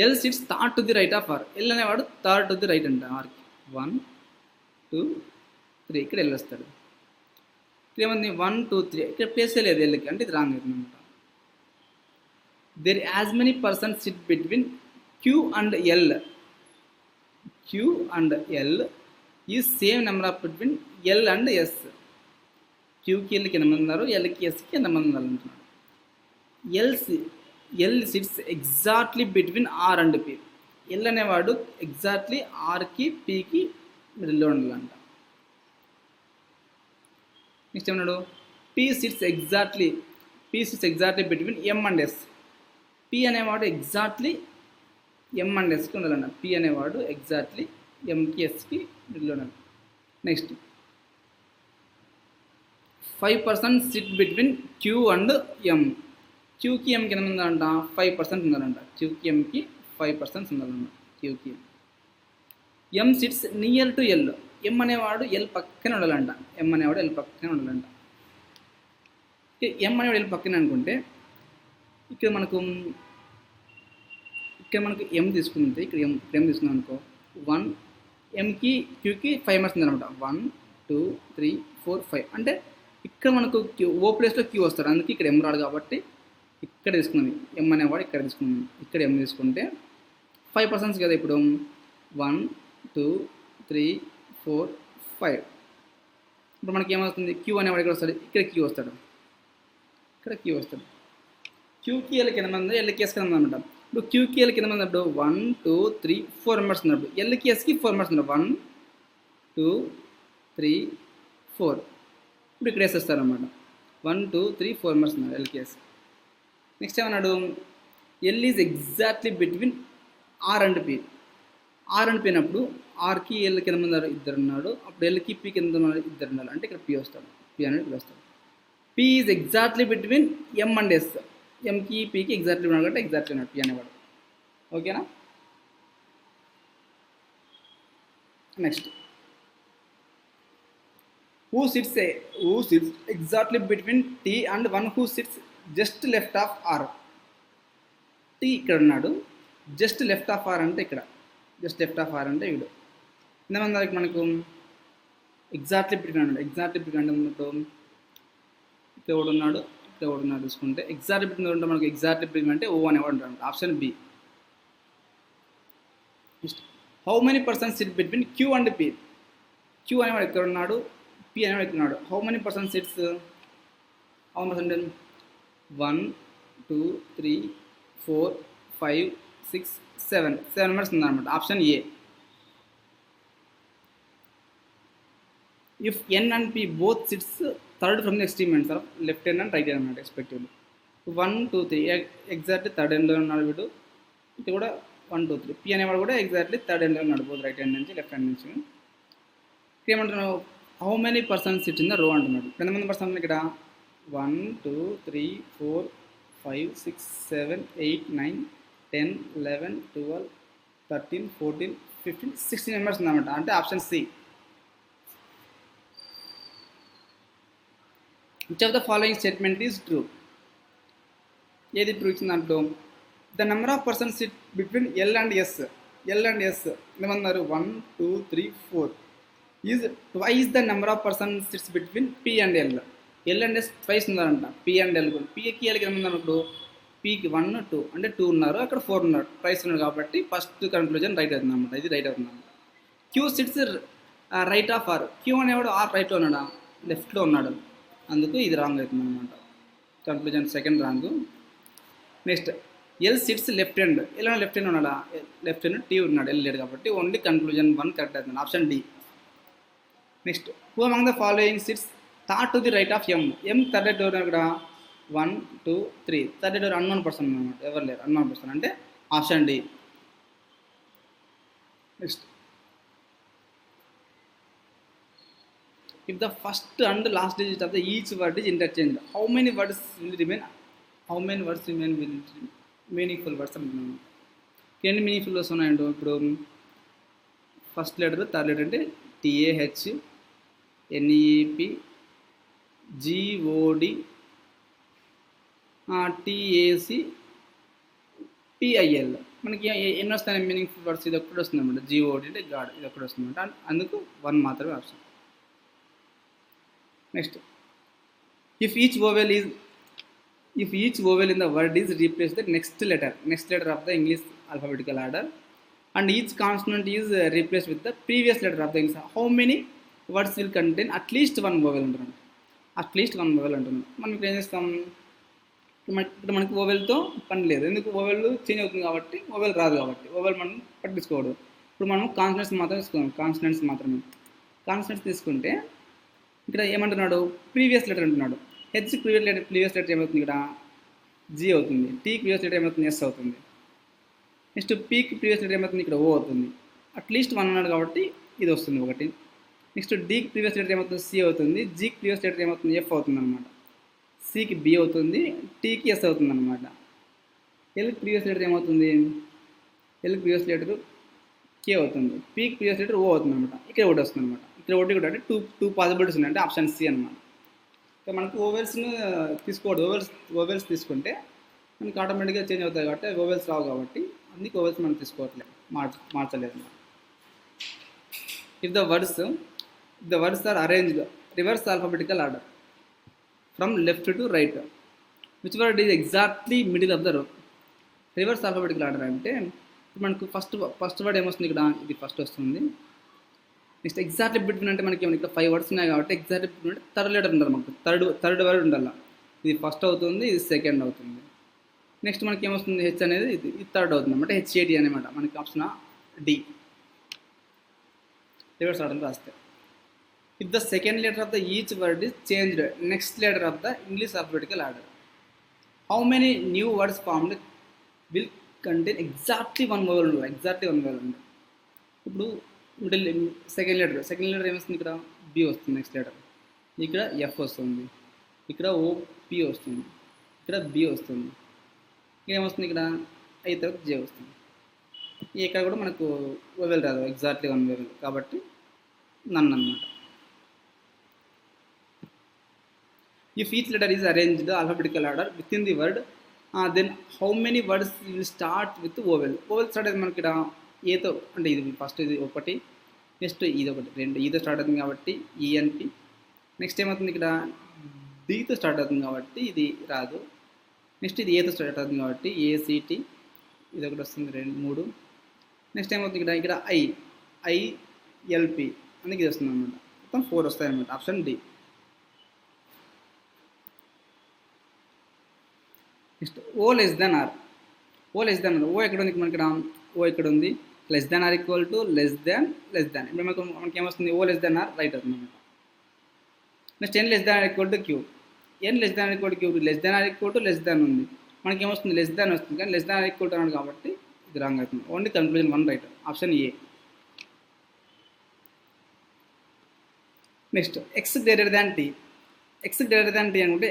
L sits third to the right of R. L అనేవాడు థర్డ్ టు ది రైట్ అంట ఆర్కి. 1 2 3 ఇక్కడ L వస్తాడు. ఇక్కడ ఏమంది 1 2 3 ఇక్కడ ప్లేసే లేదు Lకి, అంటే ఇది రాంగ్ అవుతుంది అనమాట. There as many persons sit between Q and L. Q and L is same number of between L and S. Qకి Lకి ఎంతమంది ఉన్నారు, Lకి Sకి ఎంతమంది ఉన్నారు అంటున్నాడు. L sits exactly between R and P. L అనేవాడు ఎగ్జాక్ట్లీ Rకి Pకి మిడిల్లో ఉండాలంట. నెక్స్ట్ ఏమన్నాడు, P sits exactly between M and S. P అనేవాడు ఎగ్జాక్ట్లీ M అండ్ Sకి ఉండాలంట. P అనేవాడు ఎగ్జాక్ట్లీ Mకి Sకి మిడిల్లో ఉండాలి. Next 5% SIT between Q and M. Qకి Mకి ఎంత ఉందంట 5% ఉండాలంట. Qకి Mకి 5% ఉండాలంట. Qకి M sits near to L. M అనేవాడు L పక్కనే ఉండాలంట. M అనేవాడు L పక్కనే ఉండాలంట. M అనేవాడు L పక్కనే అనుకుంటే ఇక్కడ మనకు M తీసుకుంటే ఇక్కడ M తీసుకున్నాం అనుకో 1 Mకి Qకి 5 మార్క్స్ ఉందన్నమాట. 1 2 3 4 5 అంటే ఇక్కడ మనకు ఓ ప్లేస్లో Q వస్తాడు, అందుకే ఇక్కడ M రాడు కాబట్టి ఇక్కడ తీసుకున్నాం. M అనేవాడు ఇక్కడ తీసుకున్నాం. ఇక్కడ M తీసుకుంటే 5% కదా. ఇప్పుడు 1 2 3 4 5 ఇప్పుడు మనకి ఏమవుతుంది, Q అనేవాడు ఇక్కడ వస్తాడు, ఇక్కడ Q వస్తాడు, ఇక్కడ Q వస్తాడు. Qకి Lకి ఎంతమంది, Lకి Sకి ఎంతమంది అనమాట. ఇప్పుడు Qకి Lకి ఎంతమంది అప్పుడు 1 2 3 4 మెంబర్స్ ఉన్నప్పుడు Lకి Sకి 4 మెంబర్స్ ఉన్నారు. 1 2 3 4 ఇప్పుడు ఇక్కడ వేసేస్తారు అనమాట. 1 2 3 4 మెంబర్స్ ఉన్నారు Lకి S. నెక్స్ట్ ఏమన్నాడు, L is exactly between R and P. R and P అయినప్పుడు Rకి Lకి ఎంతమంది ఉన్నారు, ఇద్దరు ఉన్నాడు. అప్పుడు Lకి Pకి ఎంత ఉన్నారు, ఇద్దరు ఉన్నారు. అంటే ఇక్కడ P వస్తాడు, P అనేది ఇక్కడ వస్తాడు. P is exactly between M and S. Mకి Pకి ఎగ్జాక్ట్లీ ఉన్నాడు కాబట్టి ఎగ్జాక్ట్లీ ఉన్నాడు P అనేవాడు. ఓకేనా. Next who sits exactly between T and one who sits just left of R. T ఇక్కడ ఉన్నాడు, జస్ట్ లెఫ్ట్ ఆఫ్ R అంటే ఇక్కడ, జస్ట్ లెఫ్ట్ ఆఫ్ R అంటే వీడు. ఎంతమంది మనకు ఎగ్జాక్ట్లీ బిట్వీన్ అన్నాడు. ఎగ్జాక్ట్లీ బిట్వీన్ అంటే మనకు ఇక్కడ ఒకడు ఉన్నాడు, ఇక్కడ ఒకడు ఉన్నాడు చూసుకుంటే ఎగ్జాక్ట్లీ బిట్వీన్ ఉంటే మనకు ఎగ్జాక్ట్లీ బిట్వీన్ అంటే O అనేవాడు ఉంటాడు. Option B. How many persons sit between Q and P. Q అనేవాడు ఇక్కడ ఉన్నాడు, P అనేవాడు ఇక్కడ ఉన్నాడు. How many persons sits, how many 1 2 3 4 5 6 7 members ఉందన్నమాట. Option A. If N and P both sits third from the extremes of left hand and right hand అన్నమాట respectively. 1 2 3 exactly third హ్యాండ్లో ఉన్నాడు వీడు. ఇది కూడా 1 2 3. P అనేవాడు కూడా ఎగ్జాక్ట్లీ థర్డ్ హ్యాండ్లో ఉన్నాడు, బోత్ రైట్ హ్యాండ్ నుంచి లెఫ్ట్ హ్యాండ్ నుంచి. ఏమంటున్నావు, how many persons SIT in the రో అంటున్నాడు. ఎంతమంది పర్సన్స్ ఇక్కడ 1 2 3 4 5 6 7 8 9 10 11 12 13 14 15 16 మెంబర్స్ ఉందన్నమాట. అంటే option C. Which of the following statement is true. ఏది ట్రూ ఇచ్చిన దాంట్లో, the number of persons sit between L and S. L and S ఎంతమంది 1 2 3 4 is twice the number of persons sits between P and L. L and S twice ఉన్నారంట. P and L కూడా. Pకి Lకి ఎంతమంది అన్నప్పుడు Pకి 1 2 అంటే 2 ఉన్నారు, అక్కడ 4 ఉన్నారు, ట్వైస్ ఉన్నారు కాబట్టి ఫస్ట్ కన్క్లూజన్ రైట్ అవుతుంది అనమాట. ఇది రైట్ అవుతుంది అనమాట. Q sits right of R. Q అనేవాడు R రైట్లో ఉన్నాడా, లెఫ్ట్లో ఉన్నాడు, అందుకు ఇది రాంగ్ అవుతుంది అనమాట. Conclusion second wrong. Next L sits left hand. L left hand ఉన్నాడా, లెఫ్ట్ హ్యాండ్ T ఉన్నాడు, L లేడు కాబట్టి ఓన్లీ కన్క్లూజన్ 1 కరెక్ట్ అవుతుంది, option D. Next who among the following sits third to the right of M. M third door ఇక్కడ 1 2 3 third door unknown person అనమాట, ఎవరు లేరు, unknown person అంటే option D. Next if the first and last digit of the each word is interchange, how many words will remain meaningful words అంటున్నాను. ఎన్ని meaningful words ఉన్నాయండి. ఇప్పుడు first letter third letter అంటే TAH NEP GOD TAC PIL. మనకి ఎన్ని వస్తాయి meaningful words? ఇది ఒక్కటి వస్తుంది అనమాట. GOD అంటే గాడ్, ఇది ఒక్కటి వస్తుంది అనమాట. అందుకు 1 మాత్రమే option. Next, if each vowel in the word is replaced the next letter of the English alphabetical order, and each consonant is replaced with the previous letter of the English, how many words will contain at least one vowel అంటున్నాడు. At least 1 vowel అంటున్నాడు. మనం ఇప్పుడు ఏం చేస్తాం? ఇప్పుడు మనకి ఓవెల్తో పని లేదు. ఎందుకు? ఓవెల్ చేంజ్ అవుతుంది కాబట్టి, ఓవెల్ రాదు కాబట్టి ఓవెల్ మనం పట్టించుకోవడం. ఇప్పుడు మనం కాన్సనెంట్స్ మాత్రమే తీసుకున్నాం. కాన్సనెంట్స్ తీసుకుంటే ఇక్కడ ఏమంటున్నాడు? ప్రీవియస్ లెటర్ అంటున్నాడు. హెచ్ ప్రీవియస్ లెటర్ ఏమవుతుంది? ఇక్కడ జీ అవుతుంది. టీకి ప్రీవియస్ లెటర్ ఏమవుతుంది? ఎస్ అవుతుంది. నెక్స్ట్ పీకి ప్రీవియస్ లెటర్ ఏమవుతుంది? ఇక్కడ ఓ అవుతుంది. అట్లీస్ట్ 1 అన్నాడు కాబట్టి ఇది వస్తుంది ఒకటి. నెక్స్ట్ డీకి ప్రీవియస్ లెటర్ ఏమవుతుంది? సి అవుతుంది. జీకి ప్రీవియస్ లెటర్ ఏమవుతుంది? ఎఫ్ అవుతుంది అనమాట. సికి బి అవుతుంది. టీకి ఎస్ అవుతుంది అనమాట. ఎల్కి ప్రీవియస్ లెటర్ ఏమవుతుంది? ఎల్కి ప్రీవియస్ లెటర్ కే అవుతుంది. పీకి ప్రీవియస్ లెటర్ ఓ అవుతుంది అనమాట. ఇక్కడ ఒకటి వస్తుంది అనమాట. ఇక్కడ ఒకటి అంటే టూ పాసిబిలిటీస్ ఉన్నాయి. అంటే ఆప్షన్ సి అనమాట. మనకు ఓవెల్స్ను తీసుకోవద్దు. ఓవెల్స్ తీసుకుంటే మనకి ఆటోమేటిక్గా చేంజ్ అవుతాయి కాబట్టి ఓవెల్స్ రావు కాబట్టి అందుకే ఓవెల్స్ మనం తీసుకోవట్లేదు, మార్చలేదు. If the words are arranged reverse alphabetical order from left to right, which word is exactly middle of the row. Reverse alphabetical order అంటే మనకు ఫస్ట్ వర్డ్ ఏమొస్తుంది? ఇక్కడ ఇది ఫస్ట్ వస్తుంది. నెక్స్ట్ ఎగ్జాక్ట్లీ బిట్వీన్ అంటే మనకి ఇక్కడ 5 వర్డ్స్ ఉన్నాయి కాబట్టి ఎగ్జాక్ట్లీ బిట్వీన్ అంటే థర్డ్ లెటర్ ఉండాలి. మనకు థర్డ్ వర్డ్ ఉండాలి. ఇది ఫస్ట్ అవుతుంది, ఇది సెకండ్ అవుతుంది. నెక్స్ట్ మనకి ఏమొస్తుంది? హెచ్ అనేది ఇది థర్డ్ అవుతుంది అనమాట. HAT అనమాట. మనకి ఆప్షన్ డి. రివర్స్ ఆర్డర్ రాస్తే if the second letter of the each word is changed next letter of the English alphabetical order, how many new words formed will contain exactly 1 vowel ఉండాలి. ఇప్పుడు second letter ఏమొస్తుంది? ఇక్కడ B వస్తుంది. Next letter ఇక్కడ F వస్తుంది. ఇక్కడ OP వస్తుంది. ఇక్కడ బి వస్తుంది. ఇక్కడ ఏమొస్తుంది? ఇక్కడ ఐ తర్వాత జే వస్తుంది. ఇక్కడ కూడా మనకు ఓవెల్ రాదు, ఎగ్జాక్ట్లీ 1 vowel కాబట్టి నన్ అనమాట. If each letter is arranged alphabetical order with in the word, then how many words will start with vowel start అయితే మనకి ఇక్కడ ఏతో, అంటే ఇది ఫస్ట్ ఇది ఒకటి, నెక్స్ట్ ఇది ఒకటి, 2 ఈతో స్టార్ట్ అవుతుంది కాబట్టి ENP. నెక్స్ట్ ఏమవుతుంది? ఇక్కడ డీతో స్టార్ట్ అవుతుంది కాబట్టి ఇది రాదు. నెక్స్ట్ ఇది ఏతో స్టార్ట్ అవుతుంది కాబట్టి ACT, ఇది ఒకటి వస్తుంది. 2, 3. నెక్స్ట్ ఏమవుతుంది? ఇక్కడ ILP అందుకే ఇది వస్తుంది అనమాట. మొత్తం 4 వస్తాయి అనమాట. Option D. Next O less than R. O ఎక్కడ ఉంది? మనకి ఓ ఇక్కడ ఉంది. Less than or equal to less than. ఇప్పుడు మనకి ఏమొస్తుంది? O less than R right అవుతుంది అనమాట. Next N less than or equal to Q. N less than or equal to Q. Less than or equal to less than ఉంది. మనకి ఏమొస్తుంది? Less than వస్తుంది. కానీ less than or equal to అన్నాడు కాబట్టి ఇది రాంగ్ అవుతుంది. Only conclusion 1 right. Option A. Next X greater than T. అనుకుంటే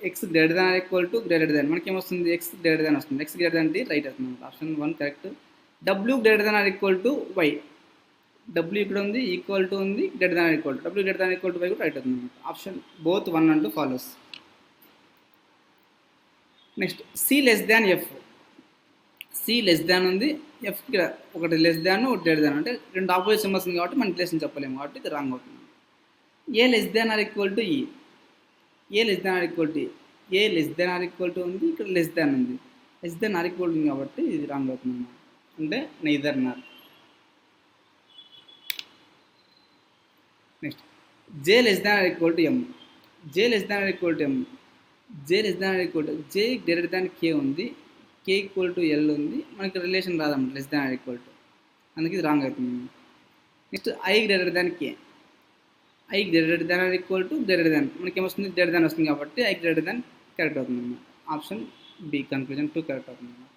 X greater than or equal to greater than. మనకి ఏమొస్తుంది? ఎక్స్ గ్రేటర్ దాన్ వస్తుంది. X greater than T right అవుతుంది. Option 1 correct. W greater than or equal to Y. W ఇక్కడ ఉంది, equal to ఉంది, greater than or equal to. W greater than equal to Y కూడా right అవుతుంది అనమాట. Option both 1 and 2 follows. Next C less than F. C less than ఉంది, F ఇక్కడ ఒకటి less than, ఒకటి గ్రేటర్ దాన్. అంటే 2 opposite symbols ఉంది కాబట్టి మనం రిలేషన్ చెప్పలేము కాబట్టి ఇది రాంగ్ అవుతుంది. A less than or equal to E. A less than or equal to A less than or equal to ఉంది, ఇక్కడ లెస్ దాన్ ఉంది. లెస్ దాన్ ఆర్ ఈక్వల్ ఉంది కాబట్టి ఇది రాంగ్ అవుతుంది అన్నమాట. అంటే neither nor. Next J less than or equal to M. J less than or equal to M. J less than or equal to J greater than K ఉంది, K equal to L ఉంది. మనకి relation రాదన్నమాట less than or equal to. అందుకే ఇది wrong అవుతుంది. Next I greater than K. I greater than or equal to greater than. మనకి ఏమొస్తుంది? Greater than వస్తుంది కాబట్టి ఐ గ్రేటర్ దాన్ కరెక్ట్ అవుతుంది అన్నమాట. ఆప్షన్ బి కన్క్లూజన్ 2 కరెక్ట్ అవుతుంది అన్నమాట.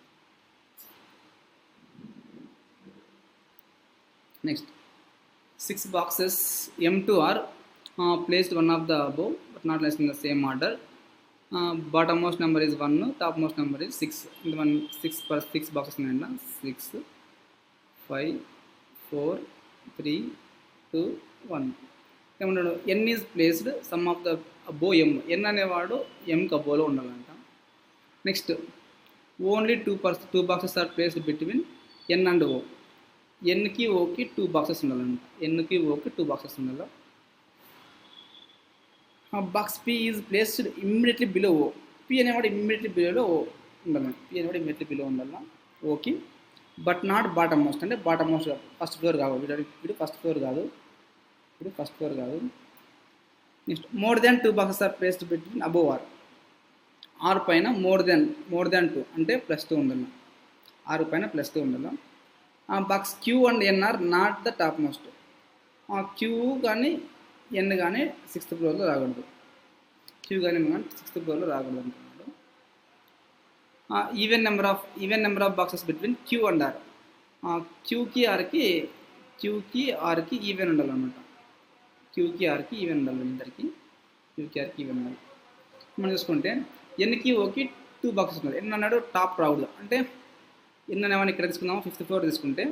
Next 6 boxes M2 are placed one of the above but not less in the same order. Bottommost number is 1, topmost number is 6. In the one 6 boxes ఉన్నాయండి. 6, 5, 4, 3, 2, 1. ఏమన్నాడు, N is placed some of the above M, N అనేవాడు ఎంకి అబోలో ఉండాలంట. Next only two boxes are placed between N and O, ఎన్కి ఓకి 2 boxes ఉండాలంట, ఎన్కి ఓకి 2 బాక్సెస్ ఉండాలి. Box P is placed immediately below O, P అనేవాడు ఇమ్మీడియట్లీ బిలో ఓ ఉండాలి, పి అనేవాడు ఇమ్మీడియట్లీ బిలో ఉండాలి okay. But not bottom most, అంటే బాటమ్ మోస్ట్ ఫస్ట్ ఫ్లోర్ కాదు, వీడు ఫస్ట్ ఫ్లోర్ కాదు, ఇప్పుడు ఫస్ట్ ఫ్లోర్ కాదు. Next more then 2 boxes are placed between above R, R పైన మోర్ దెన్ 2 అంటే +2 ఉండాలి, ఆరు పైన +2 ఉండాలి. Box Q and N are not the top most, Q కానీ ఎన్ కానీ 6th ఫ్లోర్లో రాకూడదు, క్యూ కానీ ఎన్ కానీ 6th ఫ్లోర్లో రాకూడదు అంటున్నాడు. Even number of boxes between Q and R, క్యూకి ఆర్కి ఈవెన్ ఉండాలన్నమాట, క్యూకి ఆర్కి ఈవెన్ ఉండాలి, ఇద్దరికి క్యూకి ఆర్కి ఈవెన్ ఉండాలి. మనం చూసుకుంటే ఎన్కి ఓకి 2 బాక్సెస్ ఉన్నాయి, ఎన్ అన్నాడు టాప్ రాకూడదు, అంటే ఎన్ అనేవాడిని ఇక్కడ తీసుకుందాము 5th ఫ్లోర్ తీసుకుంటే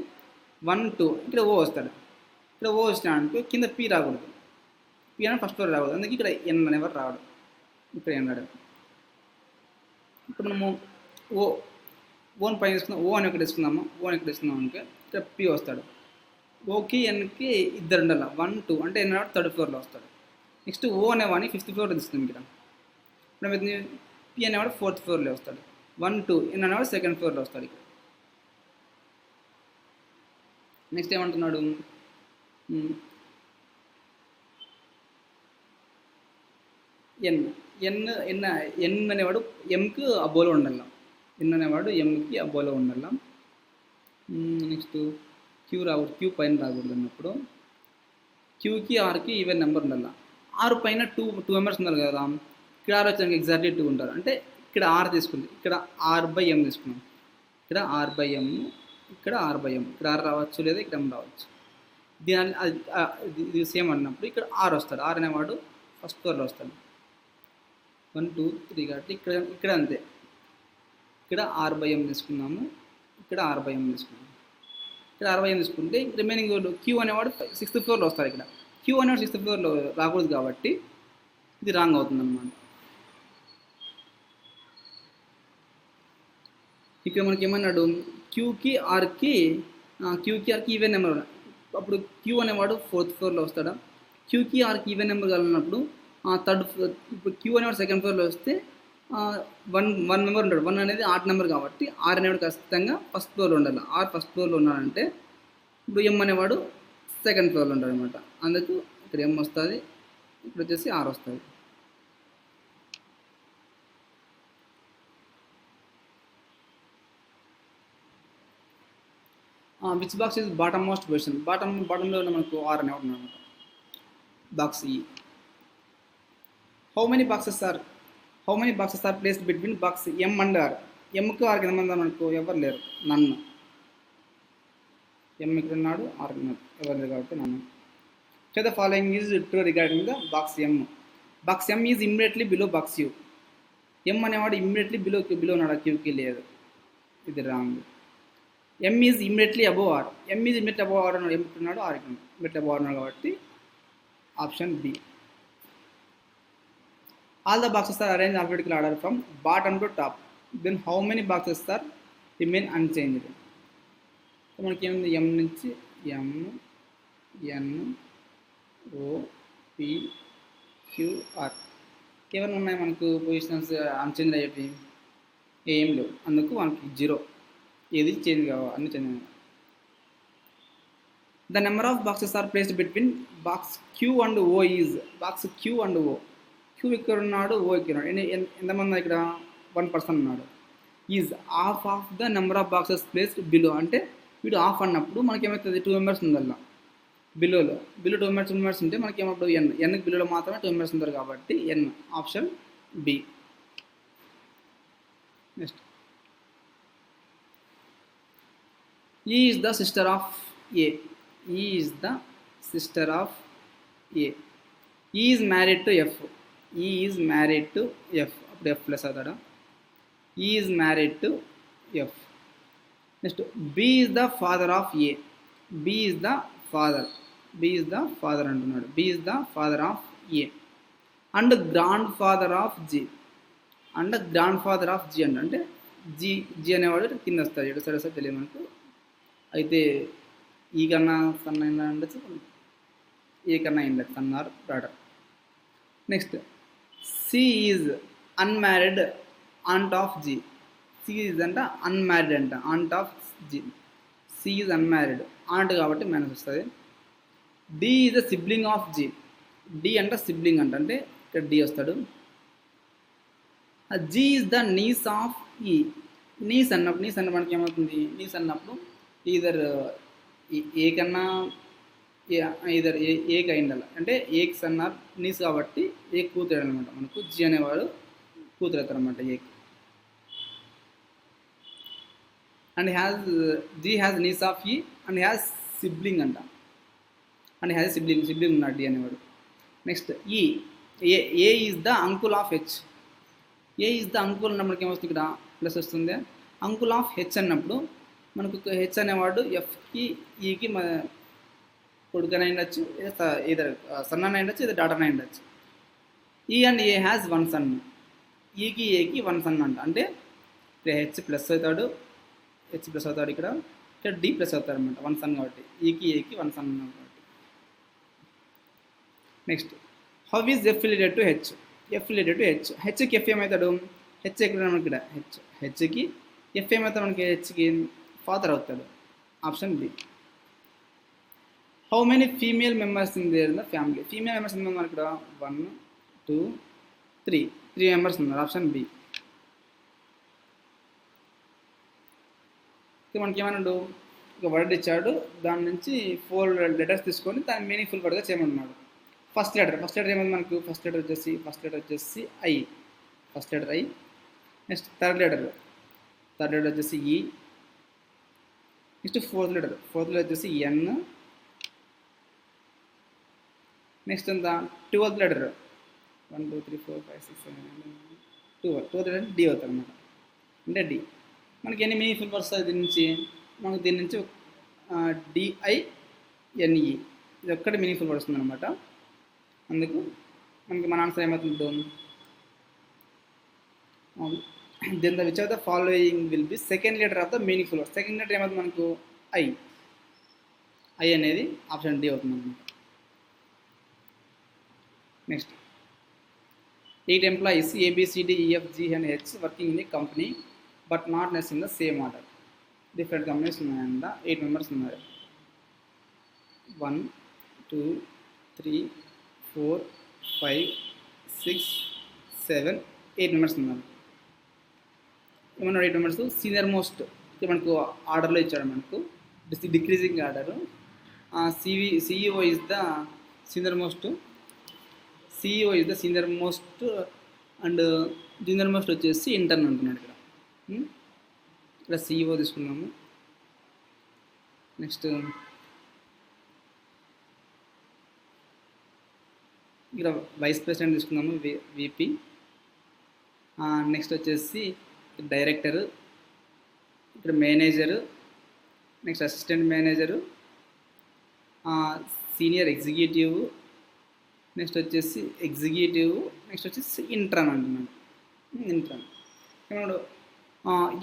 1 2 ఇక్కడ ఓ వస్తాడు, ఇక్కడ ఓ వచ్చినాడు కింద పి రాకూడదు, పి అనేది ఫస్ట్ ఫ్లోర్ రాకూడదు, అందుకే ఇక్కడ ఎన్ అనేవారు రావడం, ఇక్కడ ఎన్ రాడు. ఇప్పుడు మనము ఓన్ పైన తీసుకుందాం, ఓ అని ఇక్కడ తీసుకుందాము, ఓ అని ఇక్కడ తీసుకుందాం అంటే ఇక్కడ పి వస్తాడు, ఓకి ఎన్కి ఇద్దరు ఉండాలి 1 2 అంటే ఎన్ అనేవాడు 3rd ఫ్లోర్లో వస్తాడు. నెక్స్ట్ ఓ అనేవాడిని 5th ఫ్లోర్లో తీసుకుందాం, ఇక్కడ ఇప్పుడు పి అనేవాడు 4th ఫ్లోర్లో వస్తాడు, 1 2 ఎన్ అనేవాడు 2nd ఫ్లోర్లో వస్తాడు ఇక్కడ. నెక్స్ట్ ఏమంటున్నాడు, ఎన్ అనేవాడు ఎంకి అబోలో ఉండాలి, ఎన్ అనేవాడు ఎంకి అబోలో ఉండాలి. నెక్స్ట్ క్యూ రాకూడదు, క్యూ పైన రాకూడదు అన్నప్పుడు క్యూకి ఆర్కి ఈవెన్ నెంబర్ ఉండాలి, ఆరు పైన 2 మెంబర్స్ ఉండాలి కదా, ఇక్కడ ఆర్ వచ్చాక ఎగ్జాక్ట్లీ 2 ఉంటారు, అంటే ఇక్కడ ఆర్ తీసుకుంది, ఇక్కడ R/M తీసుకున్నాం, ఇక్కడ R/M, ఇక్కడ R/M, ఇక్కడ ఆర్ రావచ్చు లేదా ఇక్కడ ఎం రావచ్చు, ఇది సేమ్ అన్నప్పుడు ఇక్కడ ఆర్ వస్తాడు, ఆర్ అనేవాడు ఫస్ట్ ఫ్లోర్లో వస్తాడు 1 2 3 కాబట్టి ఇక్కడ అంతే, ఇక్కడ R/M తీసుకున్నాము, ఇక్కడ R/M తీసుకున్నాము, ఇక్కడ R/M తీసుకుంటే రిమైనింగ్ క్యూ అనేవాడు 6th ఫ్లోర్లో వస్తాడు, ఇక్కడ క్యూ అనేవాడు 6th ఫ్లోర్లో రాకూడదు కాబట్టి ఇది రాంగ్ అవుతుంది అన్నమాట. ఇక్కడ మనకి ఏమన్నాడు, క్యూకి ఆర్కి ఈవెన్ నెంబర్, అప్పుడు క్యూ అనేవాడు 4th ఫ్లోర్లో వస్తాడా, క్యూకి ఆర్కి ఈవెన్ నెంబర్ కలిగినప్పుడు ఇప్పుడు క్యూ అనేవాడు 2nd ఫ్లోర్లో వస్తే 1 నెంబర్ ఉంటాడు, 1 అనేది ఆడ్ నెంబర్ కాబట్టి ఆర్ అనేవాడు ఖచ్చితంగా ఫస్ట్ ఫ్లోర్లో ఉండాలి, ఆర్ ఫస్ట్ ఫ్లోర్లో ఉన్నాడంటే ఇప్పుడు ఎం అనేవాడు 2nd ఫ్లోర్లో ఉంటాడు అనమాట, అందుకు ఇక్కడ ఎం వస్తుంది, ఇప్పుడు వచ్చేసి ఆర్ వస్తుంది. Which box is bottom most position, బాటంలో మనకు ఆర్ అనేవాడు అనమాట. Box E how many boxes are placed between box M and R, ఎంకి ఆర్కి ఎంతమంది మనకు ఎవరు లేరు, నన్ను, ఎం ఇక్కడ ఉన్నాడు, ఆర్ ఎవరు లేరు కాబట్టి నన్ను. So the following is true regarding the box M, box M is immediately below box U, M అనేవాడు ఇమ్మీడియట్లీ బిలో ఉన్నాడు, క్యూకి లేదు, ఇది wrong. M is immediately above R, M is immediately above R అన్నాడు, ఎం ఆర్ ఇమ్మీడియట్లీ అబోవ్ ఉన్నాడు కాబట్టి option B. All the boxes are arranged in alphabetical order from bottom to top. Then how many boxes are remain unchanged? So మనకి ఏముంది, ఎం నుంచి ఎం, ఎన్, ఓ, P, queue, are ఏమైనా ఉన్నాయి మనకు positions unchanged అయ్యేవి, ఏం లేవు, అందుకు మనకి 0, ఏది చేంజ్ కావు, అన్ని చేంజ్ అయ్యాయి. The number of boxes are placed between box Q and O is, box Q and O, Q ఇక్కడ ఉన్నాడు, ఓ ఇక్కడ ఉన్నాడు, ఎంతమంది ఇక్కడ 1 పర్సన్ ఉన్నాడు, is half of the number of boxes placed below, అంటే వీడు ఆఫ్ అన్నప్పుడు మనకి ఏమవుతుంది 2 మెంబర్స్ ఉండాలి, బిలోలో 2 మెంబర్స్ ఉంటే మనకి ఏమప్పుడు ఎన్కి బిలోలో మాత్రమే 2 మెంబర్స్ ఉంటారు కాబట్టి N, option B. Next E is the sister of A, E is the sister of A, E is married to F, E is married to F, అప్పుడు ఎఫ్ ప్లస్ అవుతాడా, E is married to F. Next B is the father of A, B is the father, B is the father అంటున్నాడు. B is the father of A and grandfather of G. And grandfather of G అంటే G G అనేవాడు కింద వస్తాడు. ఎటు side వస్తాడు తెలియదు మనకు. అయితే ఈ కన్నా సన్ అయినా ఉండొచ్చు, ఏ కన్నా ఉండొచ్చు, son or daughter. Next C is unmarried aunt of G. C is అంట అన్మ్యారీడ్ అంట, aunt of G. C is unmarried, aunt కాబట్టి మైనస్ వస్తుంది. D is the sibling of G. D అంటే సిబ్లింగ్ అంట, అంటే ఇక్కడ డి వస్తాడు. G is the niece of E. Niece అన్నప్పుడు మనకి ఏమవుతుంది, నీస్ అన్నప్పుడు ఈధర్ ఏ కన్నా ఈధర్ ఏకి అయిండాలి, అంటే ఏకి సన్ ఆర్ నీస్ కాబట్టి ఏ కూతురు అనమాట. మనకు జి అనేవాడు కూతురు అవుతారు అనమాట ఏకి. And G has niece of E and has sibling అంట, అండ్ హ్యాస్ సిబ్లింగ్ ఉన్నాడు డి అనేవాడు. Next E A is the uncle of H. A is the uncle అన్నప్పటికి ఏమొస్తుంది, ఇక్కడ ప్లస్ వస్తుంది. అంకుల్ ఆఫ్ హెచ్ అన్నప్పుడు మనకు హెచ్ అనేవాడు ఎఫ్కి ఈకి కొడుకనే ఉండొచ్చు, ఇదర్ సన్ అని ఉండొచ్చు, ఇది డాటర్ అని ఉండొచ్చు. E and A has one son. ఈకి ఏకి వన్ సన్ అంట, అంటే ఇక్కడ హెచ్ ప్లస్ అవుతాడు, ఇక్కడ డి ప్లస్ అవుతాడు అనమాట, వన్ సన్ కాబట్టి. ఈకి ఏకి వన్ సన్ కాబట్టి. Next how is F related to H. F related to H. హెచ్కి ఎఫ్ ఏమవుతాడు, హెచ్ ఎక్కడ మనకి ఇక్కడ హెచ్కి ఎఫ్ ఏమవుతాడు, మనకి హెచ్కి ఫాదర్ అవుతాడు. Option B. How many female members in there in the family. Female members ఎంత మనకి ఇక్కడ 1 2 3 మెంబర్స్ ఉన్నారు. Option B. మనకి ఏమన్నాడు, ఒక వర్డ్ ఇచ్చాడు, దాని నుంచి 4 లెటర్స్ తీసుకొని దాన్ని మీనింగ్ఫుల్ వర్డ్గా చేయమన్నాడు. ఫస్ట్ లెటర్ ఏమైంది మనకు, ఫస్ట్ లెటర్ వచ్చేసి I, first letter I. Next third letter వచ్చేసి ఈ. నెక్స్ట్ ఫోర్త్ లెటర్ వచ్చేసి ఎన్. నెక్స్ట్ ఎంత 12th letter 1 2 3 4 5 6 7 8 12th letter D అవుతుంది అనమాట, అంటే డి. మనకి ఎన్ని మీనింగ్ఫుల్ వర్డ్స్ దీని నుంచి, మనకు దీని నుంచి డిఐఎన్ఈ ఇది ఒక్కటి మీనింగ్ఫుల్ వర్డ్ వస్తుంది అనమాట. అందుకు మనకి మన ఆన్సర్ ఏమవుతుందో, then the which of the following will be second letter of the meaningful word. Second letter ఏమవుతుంది మనకు ఐ అనేది ఆప్షన్ డి అవుతుంది అనమాట. Next 8 employees ABCDEFG and H working in the company but not ness in the same order. Different companies ఉన్నాయంట, 8 members ఉన్నారు. 1 2 3 4 5 6 7 8 members ఉన్నారు. ఏమన్నాడు 8 members, senior most మనకు ఆర్డర్లో ఇచ్చాడు, మనకు decreasing order. CEO is the senior most, and junior most వచ్చేసి intern అంటున్నాడు ఇక్కడ. ఇక్కడ CEO తీసుకున్నాము. నెక్స్ట్ ఇక్కడ వైస్ ప్రెసిడెంట్ తీసుకున్నాము, VP. నెక్స్ట్ వచ్చేసి డైరెక్టరు, ఇక్కడ manager, next assistant manager, senior executive, next వచ్చేసి ఎగ్జిక్యూటివ్, నెక్స్ట్ వచ్చేసి ఇంటర్న్ అంటున్నాడు. ఇంటర్న్ ఏమన్నాడు,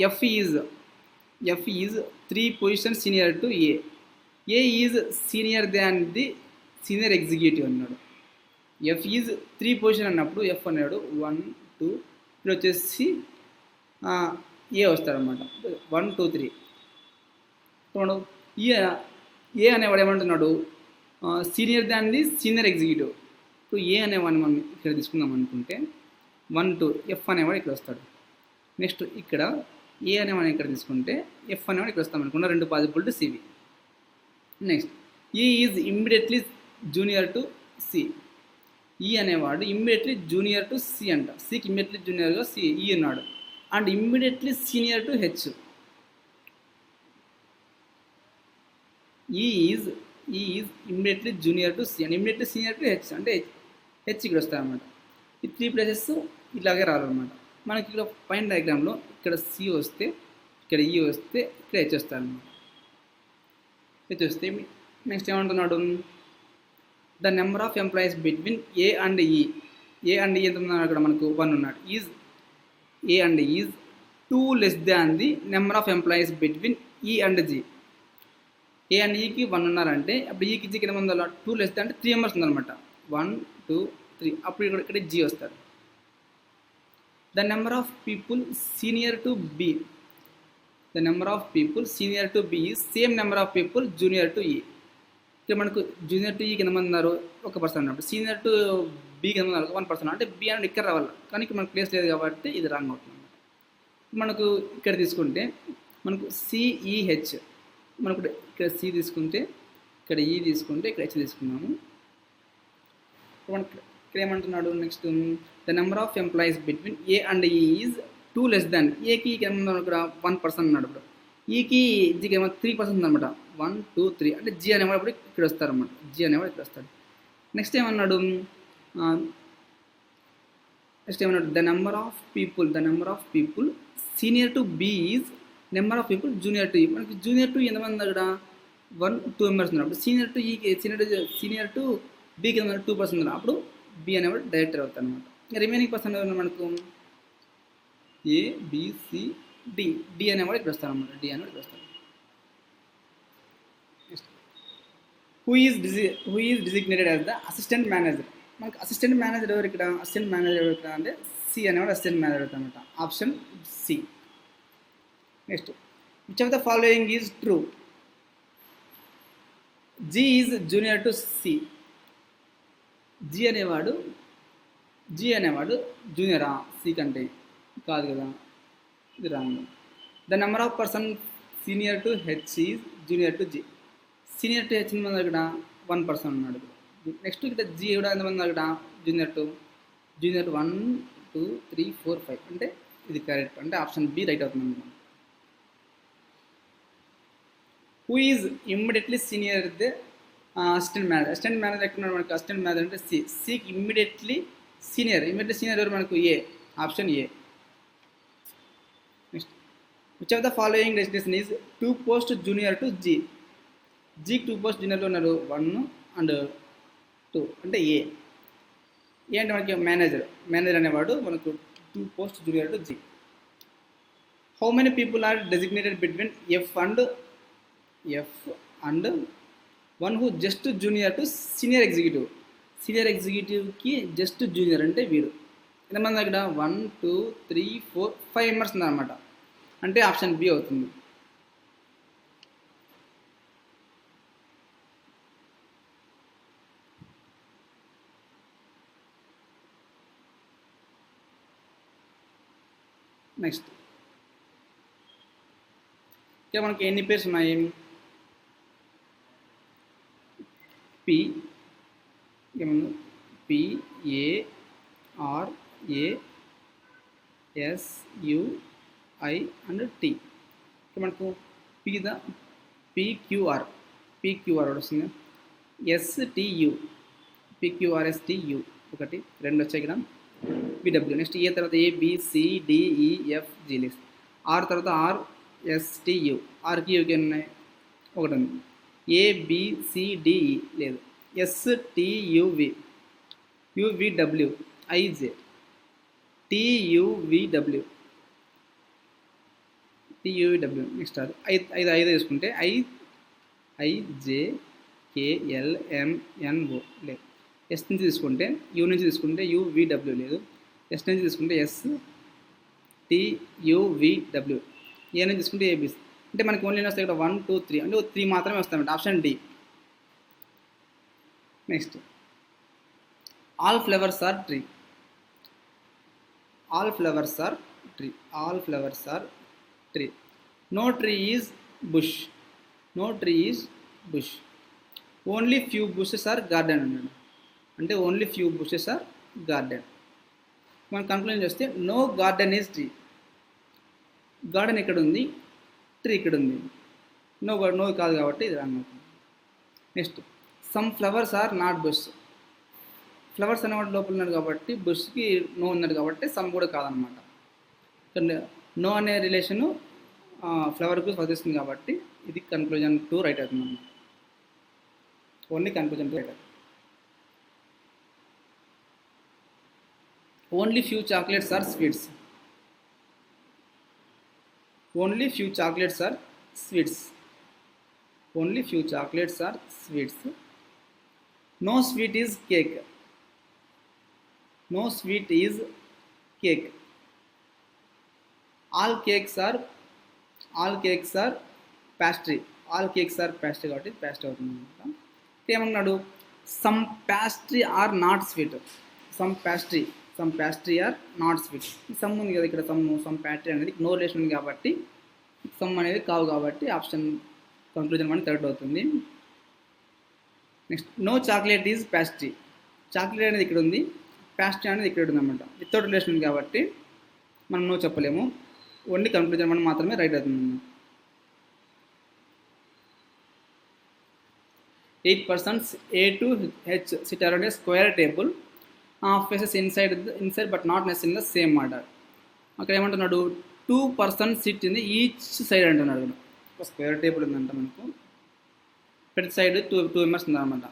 F is 3 position senior to A is senior than the senior executive అన్నాడు. ఎఫ్ ఈజ్ 3 పొజిషన్ అన్నప్పుడు F అన్నాడు 1 2, ఇప్పుడు వచ్చేసి ఏ వస్తాడనమాట 1 2 3. ఇప్పుడు ఏ అనేవాడు ఏమంటున్నాడు, senior than the senior executive. ఇప్పుడు ఏ అనేవాడిని మనం ఇక్కడ తీసుకుందాం అనుకుంటే 1 2 ఎఫ్ అనేవాడు ఇక్కడ వస్తాడు. నెక్స్ట్ ఇక్కడ ఏ అనేవాడిని ఇక్కడ తీసుకుంటే ఎఫ్ అనేవాడు ఇక్కడ వస్తాం అనుకున్న 2 possibility CV. Next E is immediately junior to C. E అనేవాడు ఇమ్మీడియట్లీ జూనియర్ టు సి అంట, సికి ఇమ్మీడియట్లీ జూనియర్గా ఈ ఉన్నాడు. And immediately senior to H. E is immediately junior to C and immediately senior to H, అంటే H ఇక్కడ వస్తాయన్నమాట. ఈ 3 places ఇలాగే రావాలన్నమాట. మనకి ఇక్కడ పైన డయాగ్రామ్లో ఇక్కడ సి వస్తే, ఇక్కడ ఈ వస్తే, ఇక్కడ హెచ్ వస్తాయన్నమాట. హెచ్ వస్తే నెక్స్ట్ ఏమంటున్నాడు, the number of employees between A and E. A and ఈ ఎంత ఉన్నాడు అక్కడ మనకు 1 ఉన్నాడు. Is a and is 2 less than the number of employees between ఈ అండ్ జీ. ఏ అండ్ ఈకి 1 ఉన్నారంటే అప్పుడు ఈకి జీకి ఎంత ఉండాలి 2 less than అంటే 3 మెంబర్స్ ఉందన్నమాట. 1 2 3 అప్పుడు ఇక్కడ జీ వస్తారు. The number of people senior to be. The number of people senior to be is same number of people junior to ఈ. ఇక్కడ మనకు జూనియర్ టు ఈకి ఎంతమంది ఉన్నారు 1 పర్సన్ అన్నప్పుడు. సీనియర్ టు బీకి ఎంతమంది ఉన్నారు 1 పర్సన్. అంటే బి అనేది ఇక్కడ రావాలి కానీ ఇక్కడ మనకు ప్లేస్ లేదు కాబట్టి ఇది రాంగ్ అవుతుంది. మనకు ఇక్కడ తీసుకుంటే మనకు సిఈహెచ్, మనకు ఇక్కడ సి తీసుకుంటే ఇక్కడ ఈ తీసుకుంటే ఇక్కడ హెచ్ తీసుకున్నాము. మనకి ఇక్కడ ఏమంటున్నాడు next the number of employees between A and ఈ ఈజ్ 2 less than. ఏకి ఏమన్నా ఇక్కడ 1 పర్సన్ ఉన్నాడు. ఇప్పుడు ఈకి జీకి ఏమో 3 పర్సన్ ఉందన్నమాట. 1 2 3 అంటే జీ అనేవాడు ఇక్కడ వస్తారన్నమాట. జీ అనేవాడు ఇక్కడ వస్తాడు. నెక్స్ట్ ఏమన్నాడు the number of people senior to be is number of people junior to ఈ. మనకి జూనియర్ టు ఎంతమంది అక్కడ 1 2 మెంబర్స్ ఉన్నారు. అప్పుడు సీనియర్ టు బీకి ఎంత 2 పర్సన్ ఉన్నారు. అప్పుడు బి అనేవాడు డైరెక్టర్ అవుతారు అనమాట. రిమైనింగ్ పర్సన్ మనకు ఏ బిసి డి. డి అనేవాడు ఇక్కడ వస్తారు అనమాట. డి అనేవాడు ఇక్కడ వస్తారు. Who is designated as the assistant manager. మనకు అసిస్టెంట్ మేనేజర్ ఎవరు ఇక్కడ అంటే సి అనేవాడు అసిస్టెంట్ మేనేజర్ అవుతారు అనమాట. Option C. Next which of the following is true. G is junior to C. G అనేవాడు జూనియరా సి కంటే కాదు కదా, ఇది wrong. The number of person senior to H is junior to G. Senior to H మంది అక్కడ 1 person ఉన్నాడు. Next ఇక్కడ జీ కూడా ఎంతమంది అక్కడ జూనియర్ టు 1 2 3 4 5 అంటే ఇది కరెక్ట్. అంటే ఆప్షన్ బి రైట్ అవుతుంది. Who is immediately senior the assistant manager. Assistant manager ఎక్కడ ఉన్నాడు మనకు అసిస్టెంట్ మేనేజర్ అంటే సి. సికి ఇమ్మీడియట్లీ సీనియర్ ఎవరు మనకు A. Option A. Next which of the following designation is 2 post junior to G. జీకి 2 post జూనియర్లో ఉన్నారు 1 and 2 అంటే ఏ. ఏ అంటే మనకి మేనేజర్ అనేవాడు మనకు 2 post junior to G. How many people are designated between F and 1 who just junior to senior executive. Senior ఎగ్జిక్యూటివ్కి just junior అంటే వీడు. ఎంతమంది అక్కడ 1 2 3 4 5 మెంబర్స్ ఉన్నారన్నమాట. అంటే ఆప్షన్ బి అవుతుంది. నెక్స్ట్ ఇక్కడ మనకి ఎన్ని పేర్స్ ఉన్నాయి P A R A S U I and T. మనకు పిక్యూఆర్ వస్తుంది. ఎస్టియు పిక్యూఆర్ఎస్టియు 1 2 వచ్చాయి ఇక్కడ. బిడబ్ల్యూ. నెక్స్ట్ ఏ తర్వాత ఏబిసిడిఈఎఫ్జి లిస్ట్. ఆర్ తర్వాత ఆర్ఎస్టియు. ఆర్కి యూకి ఉన్నాయి 1 ఉంది. ఏబిసిడిఈ లేదు. ఎస్టియువి యువిడబ్ల్యూ ఐజే టియువిడబ్ల్యూ. నెక్స్ట్ అది 5 తీసుకుంటే ఐజేకేఎల్ఎంఎన్ఓ లేదు. ఎస్ నుంచి తీసుకుంటే యూ నుంచి తీసుకుంటే యువిడబ్ల్యూ లేదు. ఎస్ నుంచి తీసుకుంటే ఎస్టియువిడబ్ల్యూ. ఏ నుంచి తీసుకుంటే ఏబిసి. అంటే మనకి ఓన్లీ వస్తాయి ఇక్కడ 1 2 3 అంటే 3 మాత్రమే వస్తాయంట. Option D. Next all flowers are tree. No tree is bush. Only few bushes are garden అన్నాడు. అంటే only few bushes are garden. మనం కంక్లూజన్ చేస్తే no garden is tree. Garden ఇక్కడ ఉంది, ట్రీ ఇక్కడ ఉంది. నో కాదు కాబట్టి ఇది రాంగ్ అవుతుంది. Next some flowers are not bush. Flowers అనేవాడు లోపల ఉన్నాడు కాబట్టి బుష్కి నో ఉన్నాడు కాబట్టి సమ్ కూడా కాదనమాట. నో అనే రిలేషను ఫ్లవర్కు వర్తిస్తుంది కాబట్టి ఇది కన్క్లూజన్ 2 రైట్ అవుతుంది అన్నమాట. ఓన్లీ కన్క్లూజన్ 2 రైట్ అవుతుంది. Only few chocolates are sweets. Only few chocolates are sweets. Only few chocolates are sweets. No sweet is cake. No sweet is cake. All cakes are pastry. All cakes are pastry కాబట్టి pastry అవుతుంది అనమాట. ఏమన్నాడు, some pastry are not sweet. Some pastry are not sweet. Some ఉంది కదా ఇక్కడ, some pastry అనేది no relation ఉంది కాబట్టి సమ్ అనేది కావు కాబట్టి ఆప్షన్ కంక్లూజన్ అనేది కరెక్ట్ అవుతుంది. Next, no chocolate is pastry. Chocolate అనేది ఇక్కడ ఉంది, ప్యాస్ట్రీ అనేది ఇక్కడ ఉంది అనమాట. వితౌట్ రిలేషన్ ఉంది కాబట్టి మనం నో చెప్పలేము. ఓన్లీ కంక్లూజన్ మనం మాత్రమే రైట్ అవుతుంది. 8 persons A to H sit around a square table, faces inside but not necessarily in the same order. అక్కడ ఏమంటున్నాడు, 2 persons SIT in each side అంటున్నాడు. ఒక స్క్వేర్ టేబుల్ ఉందంట మనకు, ప్రతి సైడ్ టూ మెంబర్స్ ఉందన్నమాట.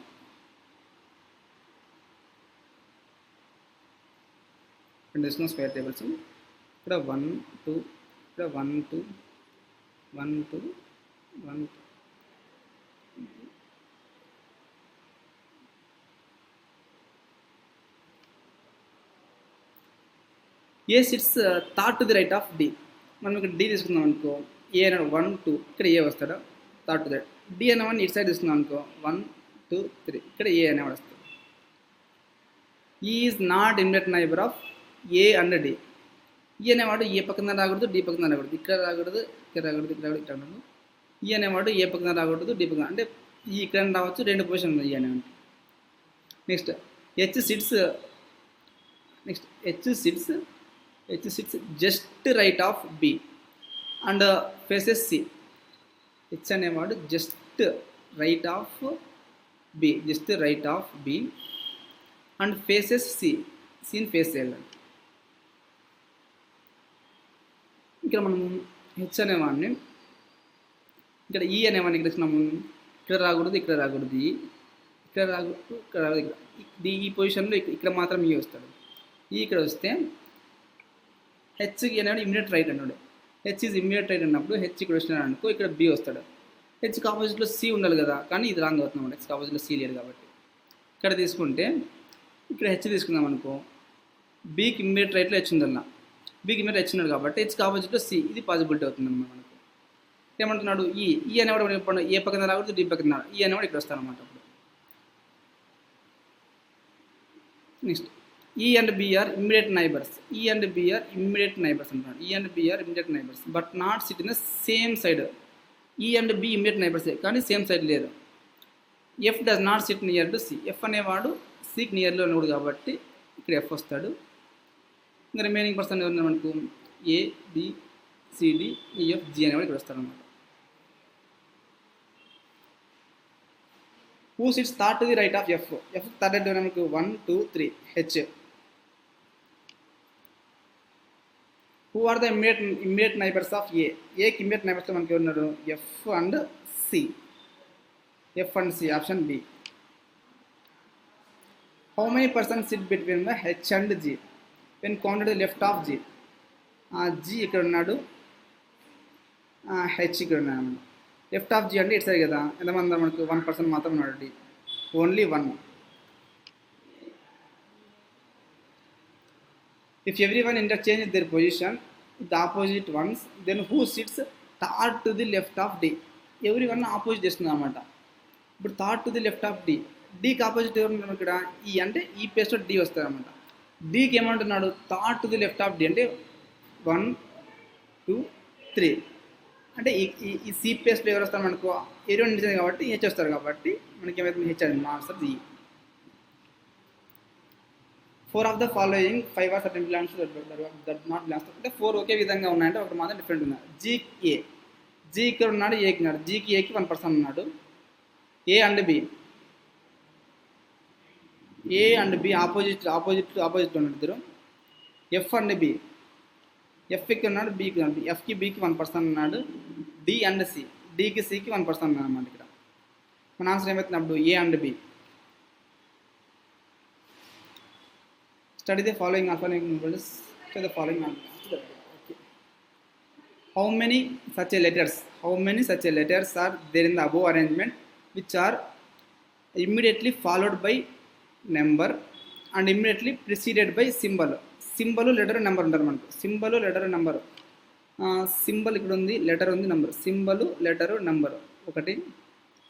రెండు స్క్వేర్ టేబుల్స్, ఇక్కడ 1 2, ఇక్కడ 1 2 1 2 1 2. ఏ సిట్స్ థాట్ to the right of D. మనం ఇక్కడ డి తీసుకుందాం అనుకో, ఏ అన్నాడు 1 2, ఇక్కడ ఏ వస్తాడు థాట్ టు ది రైట్. డి అనేవాడిని ఇటు సైడ్ తీసుకుందాం అనుకో, 1 2 3, ఇక్కడ ఏ అనేవాడు వస్తాడు. E is not immediate neighbour of A and D. E అనేవాడు ఏ పక్కన రాకూడదు, డి పక్కన రాకూడదు, ఇక్కడ రాకూడదు, ఇక్కడ రాకూడదు, ఇక్కడ రాకూడదు, ఇక్కడ రాకూడదు. ఈ అనేవాడు ఏ పక్కన రాకూడదు, డి పక్కన, అంటే ఈ ఇక్కడ రావచ్చు, రెండు పొజిషన్ ఉంది ఈ అనేవాడు. Next H sits just right of B and faces C. H అనేవాడు just right of B and faces సీన్ ఫేస్ చేయాలి. ఇక్కడ మనం హెచ్ అనేవాడిని, ఇక్కడ ఈ అనేవాడిని ఇక్కడ ఇచ్చినాము, ఇక్కడ రాకూడదు, ఇక్కడ రాకూడదు, ఇక్కడ రాకూడదు, ఇక్కడ రాకూడదు, ఈ పొజిషన్లో ఇక్కడ మాత్రం ఈ వస్తాడు. ఈ ఇక్కడ వస్తే హెచ్కి అనేవాడు ఇమ్మీడియట్ రైట్ అన్నాడు. హెచ్ ఈజ్ ఇమ్మీడియట్ రైట్ అన్నప్పుడు హెచ్ ఇక్కడ వచ్చినాడు అనుకో, ఇక్కడ బి వస్తాడు. హెచ్కి ఆపోజిట్లో సి ఉండాలి కదా, కానీ ఇది రాంగ్ అవుతుంది. హెచ్కి ఆపోజిట్లో సి లేదు కాబట్టి ఇక్కడ తీసుకుంటే, ఇక్కడ హెచ్ తీసుకుందాం అనుకో, బీకి ఇమ్మీడియట్ రైట్లో హెచ్ ఉందన్న, బీకి ఇమ్మీడియట్ హెచ్ ఉన్నాడు కాబట్టి హెచ్కి ఆపోజిట్లో సి, ఇది పాసిబిలిటీ అవుతుంది అన్నమాట మనకు. ఏమంటున్నాడు, ఈ అనేవాడు ఎప్పుడు ఏ పక్కన రాకూడదు, డి పక్కన, ఈ అనేవాడు ఇక్కడ వస్తాడనమాట. అప్పుడు next, E and B are immediate neighbors. E and B are immediate neighbors అంటున్నాడు. E and B are immediate neighbors but not sit in the same side. E and B immediate neighbors కానీ same side లేదు. F does not sit near to C. F అనేవాడు Cకి నియర్లో ఉన్నాడు కాబట్టి ఇక్కడ F వస్తాడు. ఇంకా remaining person ఎవరు మనకు A, B, C, D, E, F, G అనేవాడు ఇక్కడ వస్తాడు అనమాట. Who sits third to the right of F? F third అంటే మనకు 1 2 3 H. Who are the immediate neighbors of A? A కి immediate neighbors లో మనకి ఉన్నారు F and C. F and C, option B. How many persons sit between the H and G when counted to the left of G? G ఇక్కడ ఉన్నాడు, H ఇక్కడ ఉన్నాడు. Left of G అంటే ఇటు side కదా, ఎంతమంది మనకు 1% మాత్రం ఉన్నాడు, D only 1. If everyone interchanges their position with the opposite ones, then who sits third to the left of D? Everyone opposite చేస్తుంది అనమాట. ఇప్పుడు third to the left of D, డీకి ఆపోజిట్ ఎవరు ఇక్కడ ఈ, అంటే ఈ ప్లేస్లో డి వస్తుంది అనమాట. డీకి ఏమంటున్నాడు, third to the left of D అంటే 1 2 3, అంటే ఈ సి ప్లేస్లో ఎవరు వస్తారు మనకు, ఏరియా నిలిచింది కాబట్టి హెచ్ వస్తారు కాబట్టి మనకి ఏమైతే హెచ్ అని answer D. 4 of the following 5 are certain belongs that not belongs అంటే 4 ఒకే విధంగా ఉన్నాయంటే ఒకటి మాత్రం డిఫరెంట్ ఉన్నాయి. జీ ఇక్కడ ఉన్నాడు, ఏకి ఉన్నాడు, జీకి ఏకి 1% ఉన్నాడు. ఏ అండ్ బి ఆపోజిట్ ఉన్నాడు ఇద్దరు. ఎఫ్ అండ్ బి, ఎఫ్కి ఉన్నాడు, బీకి ఉన్నాడు, ఎఫ్కి బీకి 1% ఉన్నాడు. డి అండ్ సి, డికి సికి 1% ఉన్నాడు అన్నమాట. ఇక్కడ మన ఆన్సర్ ఏమవుతున్నప్పుడు A and B. Study the following alphanumeric numbers to the following numbers. Okay. How many such a letters are there in the above arrangement which are immediately followed by number and immediately preceded by symbol? Symbol letter number ఉంటారు మనకు. Symbol letter number. Symbol ఇక్కడ ఉంది, letter ఉంది, number. Symbol letter number ఒకటి,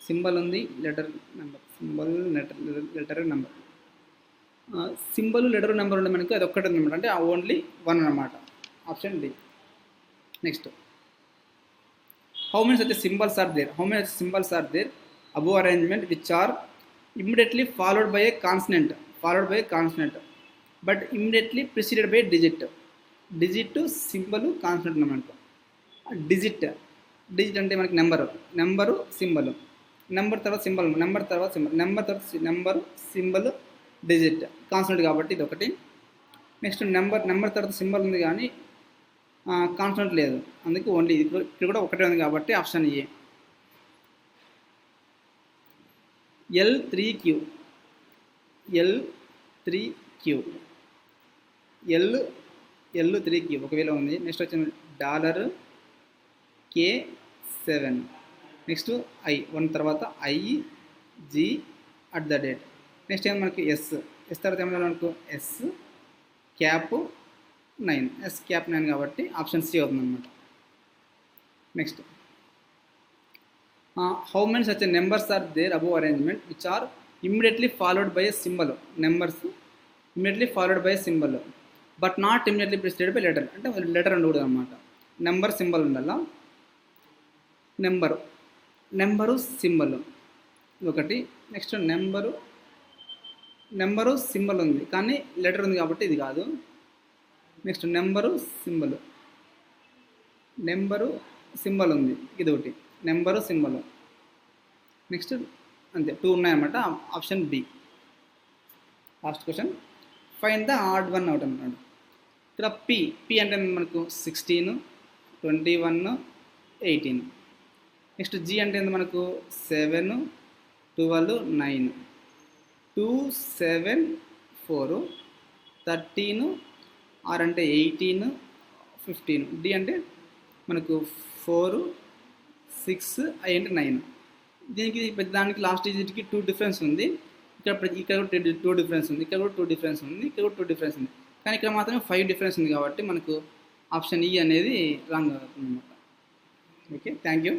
symbol ఉంది, letter number. Symbol letter number. Symbol letter number ఉండే మనకి అది ఒక్కటి ఉందన్నమాట, అంటే ఓన్లీ 1 అన్నమాట. Option D. Next, how many such symbols are there above arrangement which are immediately followed by a consonant but immediately preceded by digit symbol constant అన్నమాట. Digit అంటే మనకి నెంబరు సింబల్, నెంబర్ తర్వాత సింబల్, నెంబర్ తర్వాత number symbol digit constant కాబట్టి ఇది ఒకటి. Next, number తర్వాత symbol ఉంది కానీ కాన్స్టెంట్ లేదు, అందుకే ఓన్లీ ఇది కూడా ఒకటే ఉంది కాబట్టి ఆప్షన్ ఏ. L3Q ఒకవేళ ఉంది. నెక్స్ట్ వచ్చి $K7. నెక్స్ట్ I1 తర్వాత IG @ నెక్స్ట్ ఏమో మనకి ఎస్ తర్వాత ఏమన్నా మనకు ఎస్ క్యాప్ 9 కాబట్టి ఆప్షన్ సి అవుతుంది అనమాట. Next, how many such numbers are there above arrangement which are immediately followed by a symbol? Numbers immediately followed by a symbol but not immediately preceded by letter. అంటే letter ఉండకూడదు అనమాట. Number symbol ఉండాల, number symbol ఒకటి. Next, number symbol ఉంది కానీ letter ఉంది కాబట్టి ఇది కాదు. నెక్స్ట్, నెంబరు సింబల్ ఉంది, ఇది ఒకటి. Number symbol. నెక్స్ట్ అంతే, 2 ఉన్నాయన్నమాట. Option B. Last question, find the odd one out అన్నాడు. ఇక్కడ పి అంటే మనకు 16, 21, 18. నెక్స్ట్ జి అంటే మనకు 7, 12, 9, 2, 7, 4, 13, ఆర్ అంటే 18, 15. డి అంటే మనకు 4, 6, ఐ అంటే 9. దీనికి దానికి లాస్ట్ డిజిట్కి 2 డిఫరెన్స్ ఉంది. ఇక్కడ కూడా 2 డిఫరెన్స్ ఉంది, ఇక్కడ కూడా 2 డిఫరెన్స్ ఉంది, ఇక్కడ కూడా 2 డిఫరెన్స్ ఉంది. కానీ ఇక్కడ మాత్రమే 5 డిఫరెన్స్ ఉంది కాబట్టి మనకు ఆప్షన్ ఈ అనేది రాంగ్ అవుతుంది అన్నమాట. Okay, thank you.